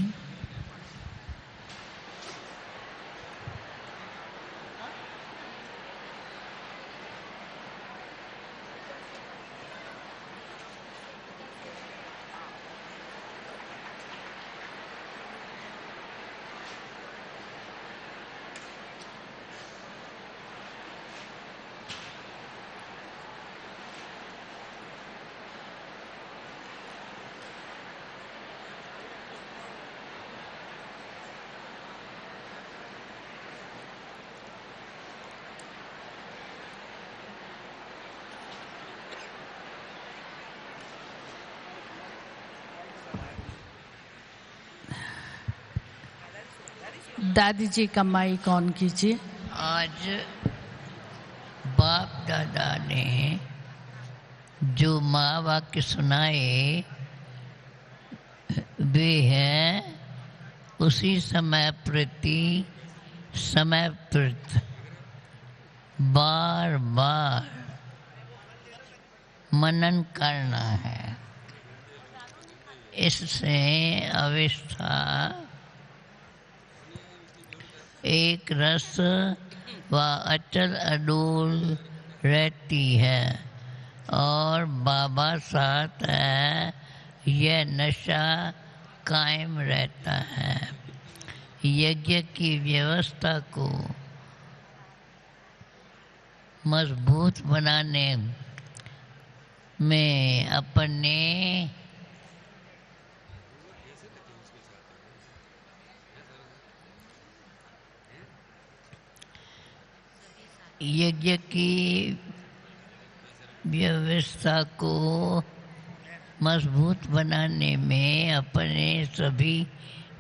दादी जी का माइक ऑन कीजिए। आज बाप दादा ने जो माँ वाक्य सुनाए वे हैं उसी समय प्रति बार बार मनन करना है। इससे अवस्था एक रस व अचल अडोल रहती है और बाबा साथ है यह नशा कायम रहता है। यज्ञ की व्यवस्था को मजबूत बनाने में अपने यज्ञ की व्यवस्था को मजबूत बनाने में अपने सभी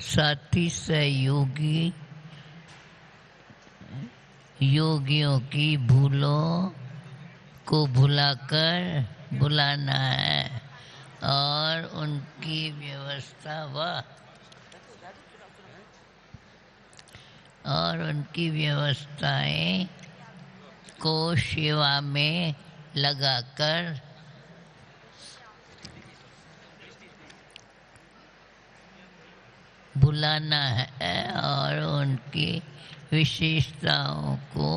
साथी सहयोगी योगियों की भूलों को भुलाकर बुलाना है और उनकी व्यवस्थाएं को सेवा में लगाकर बुलाना है और उनकी विशेषताओं को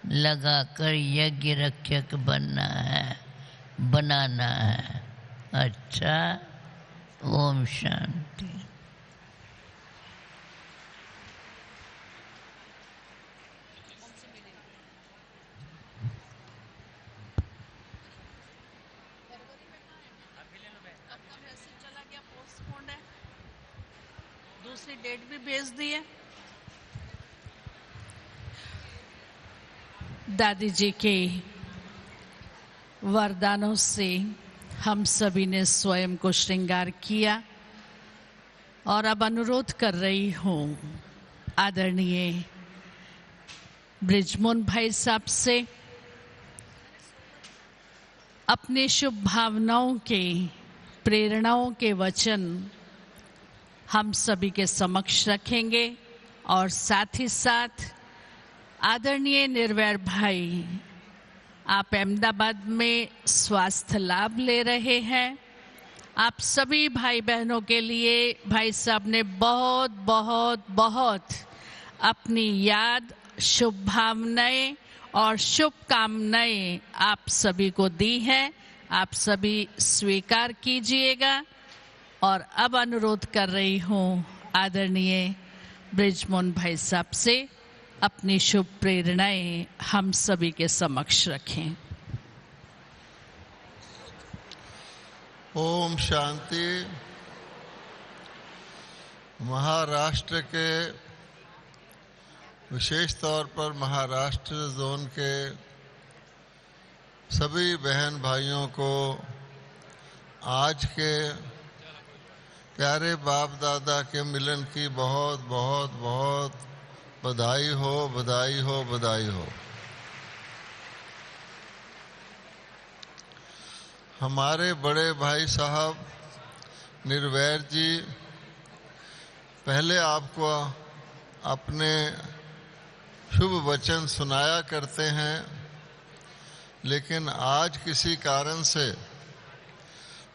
लगाकर यज्ञ रक्षक बनाना है। अच्छा, ओम शांति। दूसरी डेट भी भेज दी है। दादी जी के वरदानों से हम सभी ने स्वयं को श्रृंगार किया और अब अनुरोध कर रही हूँ आदरणीय ब्रिजमोहन भाई साहब से अपने शुभ भावनाओं के प्रेरणाओं के वचन हम सभी के समक्ष रखेंगे और साथ ही साथ आदरणीय निर्वैर भाई, आप अहमदाबाद में स्वास्थ्य लाभ ले रहे हैं। आप सभी भाई बहनों के लिए भाई साहब ने बहुत बहुत बहुत अपनी याद, शुभ भावनाएं और शुभकामनाएं आप सभी को दी हैं। आप सभी स्वीकार कीजिएगा। और अब अनुरोध कर रही हूँ आदरणीय ब्रिजमोहन भाई साहब से अपनी शुभ प्रेरणाएं हम सभी के समक्ष रखें। ओम शांति। महाराष्ट्र के, विशेष तौर पर महाराष्ट्र जोन के सभी बहन भाइयों को आज के प्यारे बाप दादा के मिलन की बहुत बहुत बहुत बधाई हो, बधाई हो, बधाई हो। हमारे बड़े भाई साहब निर्वैर जी पहले आपको अपने शुभ वचन सुनाया करते हैं, लेकिन आज किसी कारण से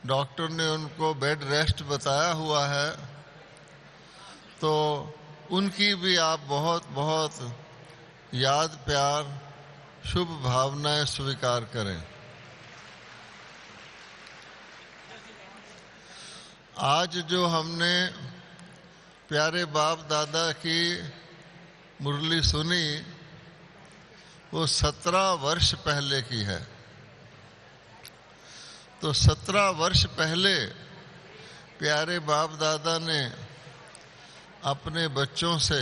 डॉक्टर ने उनको बेड रेस्ट बताया हुआ है, तो उनकी भी आप बहुत बहुत याद, प्यार, शुभ भावनाएं स्वीकार करें। आज जो हमने प्यारे बाप दादा की मुरली सुनी वो 17 वर्ष पहले की है। तो 17 वर्ष पहले प्यारे बाप दादा ने अपने बच्चों से,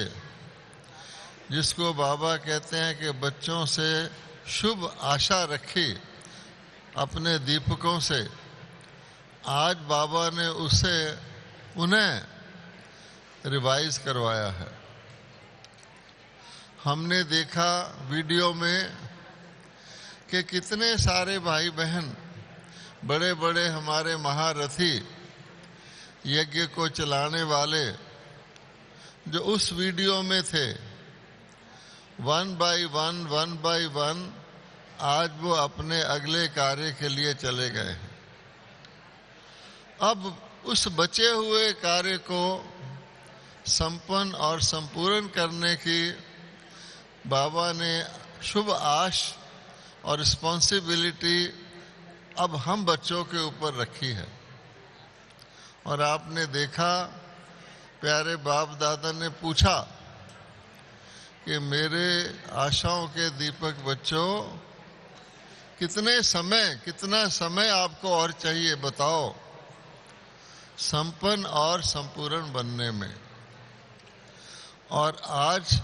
जिसको बाबा कहते हैं कि बच्चों से शुभ आशा रखी, अपने दीपकों से, आज बाबा ने उन्हें रिवाइज करवाया है। हमने देखा वीडियो में कि कितने सारे भाई बहन, बड़े बड़े हमारे महारथी, यज्ञ को चलाने वाले, जो उस वीडियो में थे, 1 by 1 आज वो अपने अगले कार्य के लिए चले गए हैं। अब उस बचे हुए कार्य को संपन्न और संपूर्ण करने की बाबा ने शुभ आश और रिस्पॉन्सिबिलिटी अब हम बच्चों के ऊपर रखी है। और आपने देखा, प्यारे बाप दादा ने पूछा कि मेरे आशाओं के दीपक बच्चों, कितना समय आपको और चाहिए बताओ संपन्न और संपूर्ण बनने में। और आज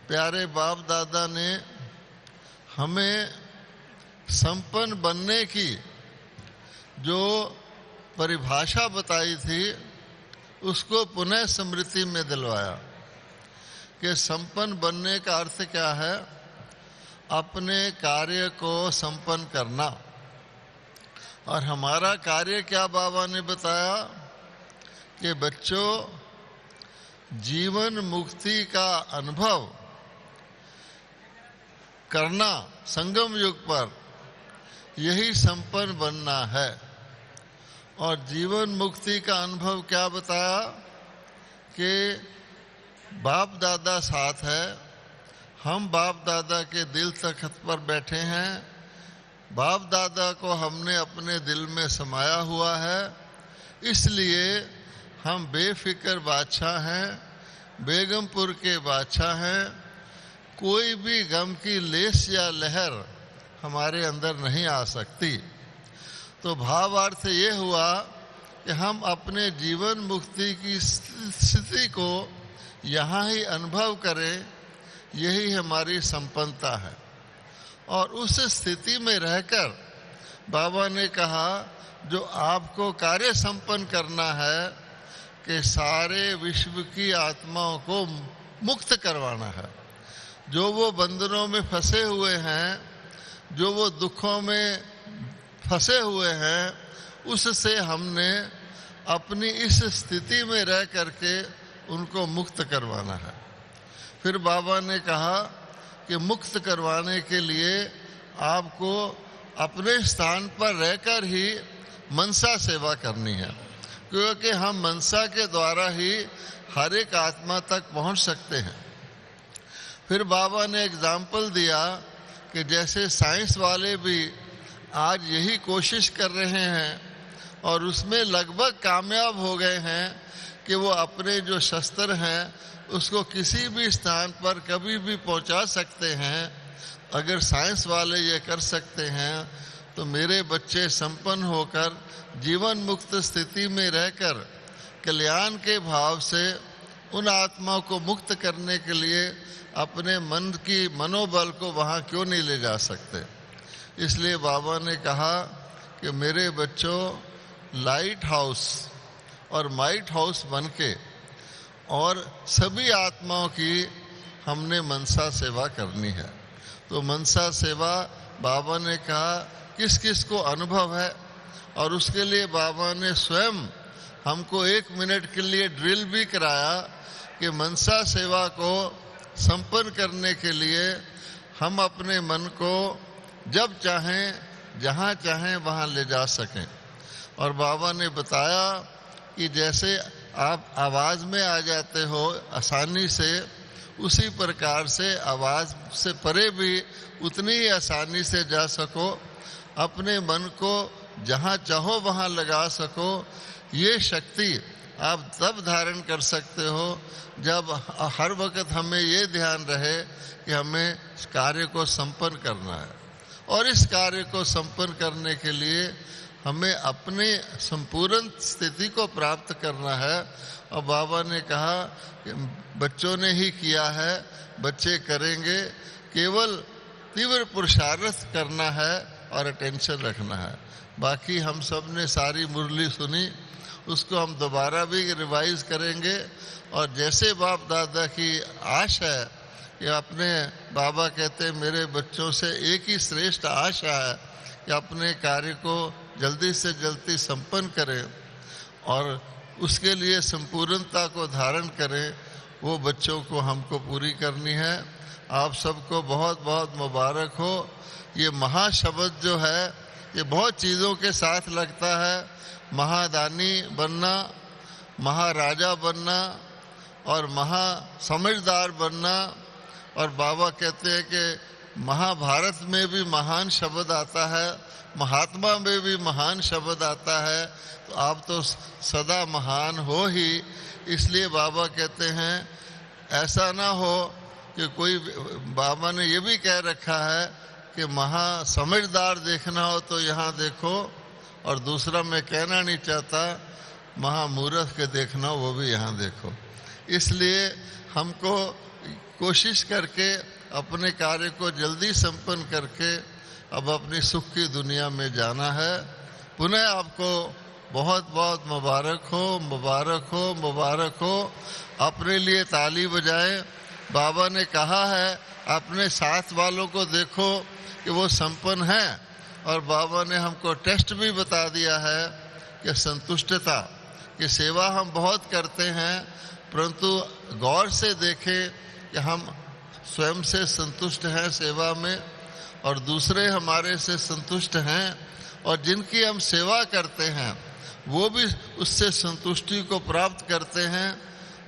प्यारे बाप दादा ने हमें संपन्न बनने की जो परिभाषा बताई थी उसको पुनः स्मृति में दिलवाया कि संपन्न बनने का अर्थ क्या है? अपने कार्य को संपन्न करना। और हमारा कार्य क्या बाबा ने बताया कि बच्चों, जीवन मुक्ति का अनुभव करना संगम युग पर, यही संपन्न बनना है। और जीवन मुक्ति का अनुभव क्या बताया कि बाप दादा साथ है, हम बाप दादा के दिल तख्त पर बैठे हैं, बाप दादा को हमने अपने दिल में समाया हुआ है, इसलिए हम बेफिक्र बादशाह हैं, बेगमपुर के बादशाह हैं। कोई भी गम की लेस या लहर हमारे अंदर नहीं आ सकती। तो भावार्थ ये हुआ कि हम अपने जीवन मुक्ति की स्थिति को यहाँ ही अनुभव करें, यही हमारी संपन्नता है। और उस स्थिति में रहकर बाबा ने कहा, जो आपको कार्य संपन्न करना है कि सारे विश्व की आत्माओं को मुक्त करवाना है। जो वो बंधनों में फंसे हुए हैं, जो वो दुखों में फंसे हुए हैं, उससे हमने अपनी इस स्थिति में रह करके उनको मुक्त करवाना है। फिर बाबा ने कहा कि मुक्त करवाने के लिए आपको अपने स्थान पर रहकर ही मनसा सेवा करनी है, क्योंकि हम मनसा के द्वारा ही हर एक आत्मा तक पहुंच सकते हैं। फिर बाबा ने एग्जाम्पल दिया कि जैसे साइंस वाले भी आज यही कोशिश कर रहे हैं और उसमें लगभग कामयाब हो गए हैं कि वो अपने जो शस्त्र हैं उसको किसी भी स्थान पर कभी भी पहुंचा सकते हैं। अगर साइंस वाले ये कर सकते हैं तो मेरे बच्चे संपन्न होकर जीवन मुक्त स्थिति में रहकर कल्याण के भाव से उन आत्माओं को मुक्त करने के लिए अपने मन की मनोबल को वहाँ क्यों नहीं ले जा सकते। इसलिए बाबा ने कहा कि मेरे बच्चों, लाइट हाउस और माइट हाउस बनके और सभी आत्माओं की हमने मनसा सेवा करनी है। तो मनसा सेवा बाबा ने कहा किस किस को अनुभव है, और उसके लिए बाबा ने स्वयं हमको 1 मिनट के लिए ड्रिल भी कराया कि मनसा सेवा को संपन्न करने के लिए हम अपने मन को जब चाहें, जहाँ चाहें वहाँ ले जा सकें। और बाबा ने बताया कि जैसे आप आवाज़ में आ जाते हो आसानी से, उसी प्रकार से आवाज़ से परे भी उतनी ही आसानी से जा सको, अपने मन को जहाँ चाहो वहाँ लगा सको। ये शक्ति आप तब धारण कर सकते हो जब हर वक्त हमें ये ध्यान रहे कि हमें इस कार्य को संपन्न करना है। और इस कार्य को संपन्न करने के लिए हमें अपने संपूर्ण स्थिति को प्राप्त करना है। और बाबा ने कहा कि बच्चों ने ही किया है, बच्चे करेंगे, केवल तीव्र पुरुषार्थ करना है और अटेंशन रखना है। बाकी हम सब ने सारी मुरली सुनी उसको हम दोबारा भी रिवाइज करेंगे। और जैसे बाप दादा की आश है कि अपने बाबा कहते हैं मेरे बच्चों से एक ही श्रेष्ठ आशा है कि अपने कार्य को जल्दी से जल्दी संपन्न करें और उसके लिए संपूर्णता को धारण करें, वो बच्चों को हमको पूरी करनी है। आप सबको बहुत बहुत मुबारक हो। ये महाशब्द जो है ये बहुत चीज़ों के साथ लगता है। महादानी बनना, महाराजा बनना और महासमझदार बनना। और बाबा कहते हैं कि महाभारत में भी महान शब्द आता है, महात्मा में भी महान शब्द आता है, तो आप तो सदा महान हो ही। इसलिए बाबा कहते हैं ऐसा ना हो कि कोई, बाबा ने ये भी कह रखा है कि समझदार देखना हो तो यहाँ देखो, और दूसरा मैं कहना नहीं चाहता महामूर्ख के देखना हो वो भी यहाँ देखो। इसलिए हमको कोशिश करके अपने कार्य को जल्दी संपन्न करके अब अपनी सुख की दुनिया में जाना है। पुनः आपको बहुत बहुत मुबारक हो, मुबारक हो, मुबारक हो। अपने लिए ताली बजाएं। बाबा ने कहा है अपने साथ वालों को देखो कि वो संपन्न हैं, और बाबा ने हमको टेस्ट भी बता दिया है कि संतुष्टता की सेवा हम बहुत करते हैं, परंतु गौर से देखें कि हम स्वयं से संतुष्ट हैं सेवा में और दूसरे हमारे से संतुष्ट हैं, और जिनकी हम सेवा करते हैं वो भी उससे संतुष्टि को प्राप्त करते हैं।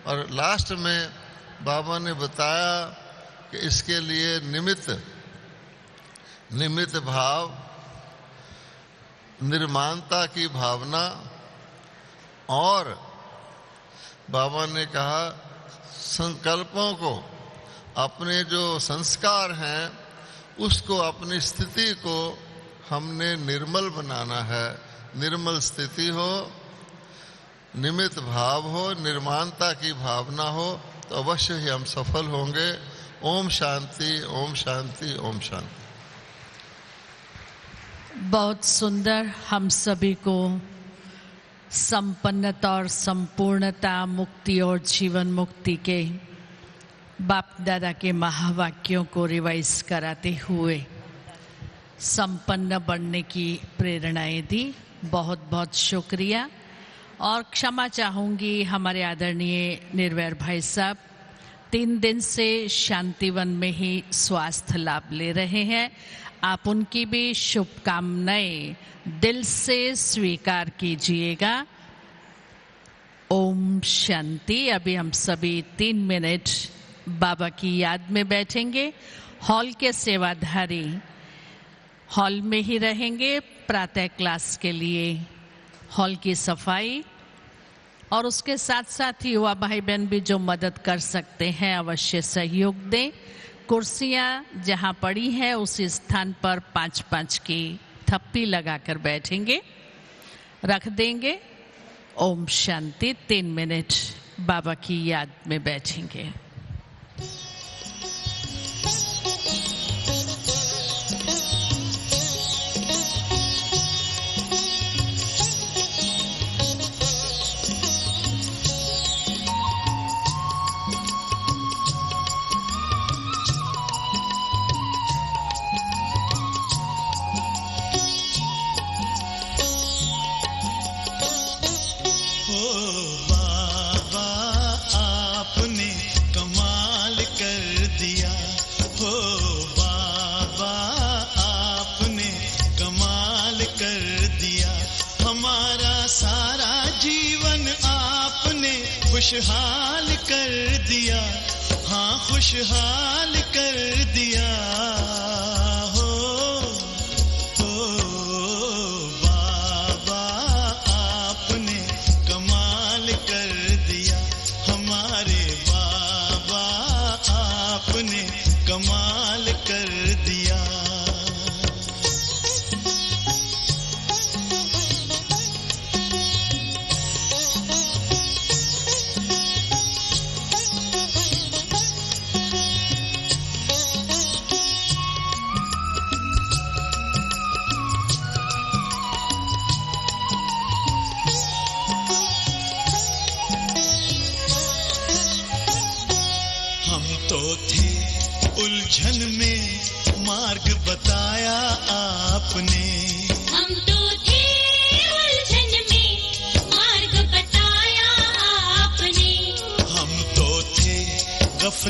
और लास्ट में बाबा ने बताया कि इसके लिए निमित्त भाव, निर्माणता की भावना, और बाबा ने कहा संकल्पों को, अपने जो संस्कार हैं उसको, अपनी स्थिति को हमने निर्मल बनाना है। निर्मल स्थिति हो, निमित्त भाव हो, निर्माणता की भावना हो, तो अवश्य ही हम सफल होंगे। ओम शांति, ओम शांति, ओम शांति। बहुत सुंदर। हम सभी को संपन्नता और संपूर्णता, मुक्ति और जीवन मुक्ति के बाप दादा के महावाक्यों को रिवाइज कराते हुए संपन्न बनने की प्रेरणाएं दी। बहुत बहुत शुक्रिया। और क्षमा चाहूँगी हमारे आदरणीय निर्वैर भाई साहब 3 दिन से शांतिवन में ही स्वास्थ्य लाभ ले रहे हैं। आप उनकी भी शुभकामनाएं दिल से स्वीकार कीजिएगा। ओम शांति। अभी हम सभी 3 मिनट बाबा की याद में बैठेंगे। हॉल के सेवाधारी हॉल में ही रहेंगे प्रातः क्लास के लिए। हॉल की सफाई और उसके साथ साथ ही युवा भाई बहन भी जो मदद कर सकते हैं अवश्य सहयोग दें। कुर्सियां जहां पड़ी हैं उसी स्थान पर 5-5 की थप्पी लगाकर बैठेंगे, रख देंगे। ओम शांति। 3 मिनट बाबा की याद में बैठेंगे। खुशहाल कर दिया, हाँ खुशहाल कर दिया हो बाबा आपने कमाल कर दिया, हमारे बाबा आपने कमाल कर दिया। तो थे उलझन में मार्ग बताया आपने।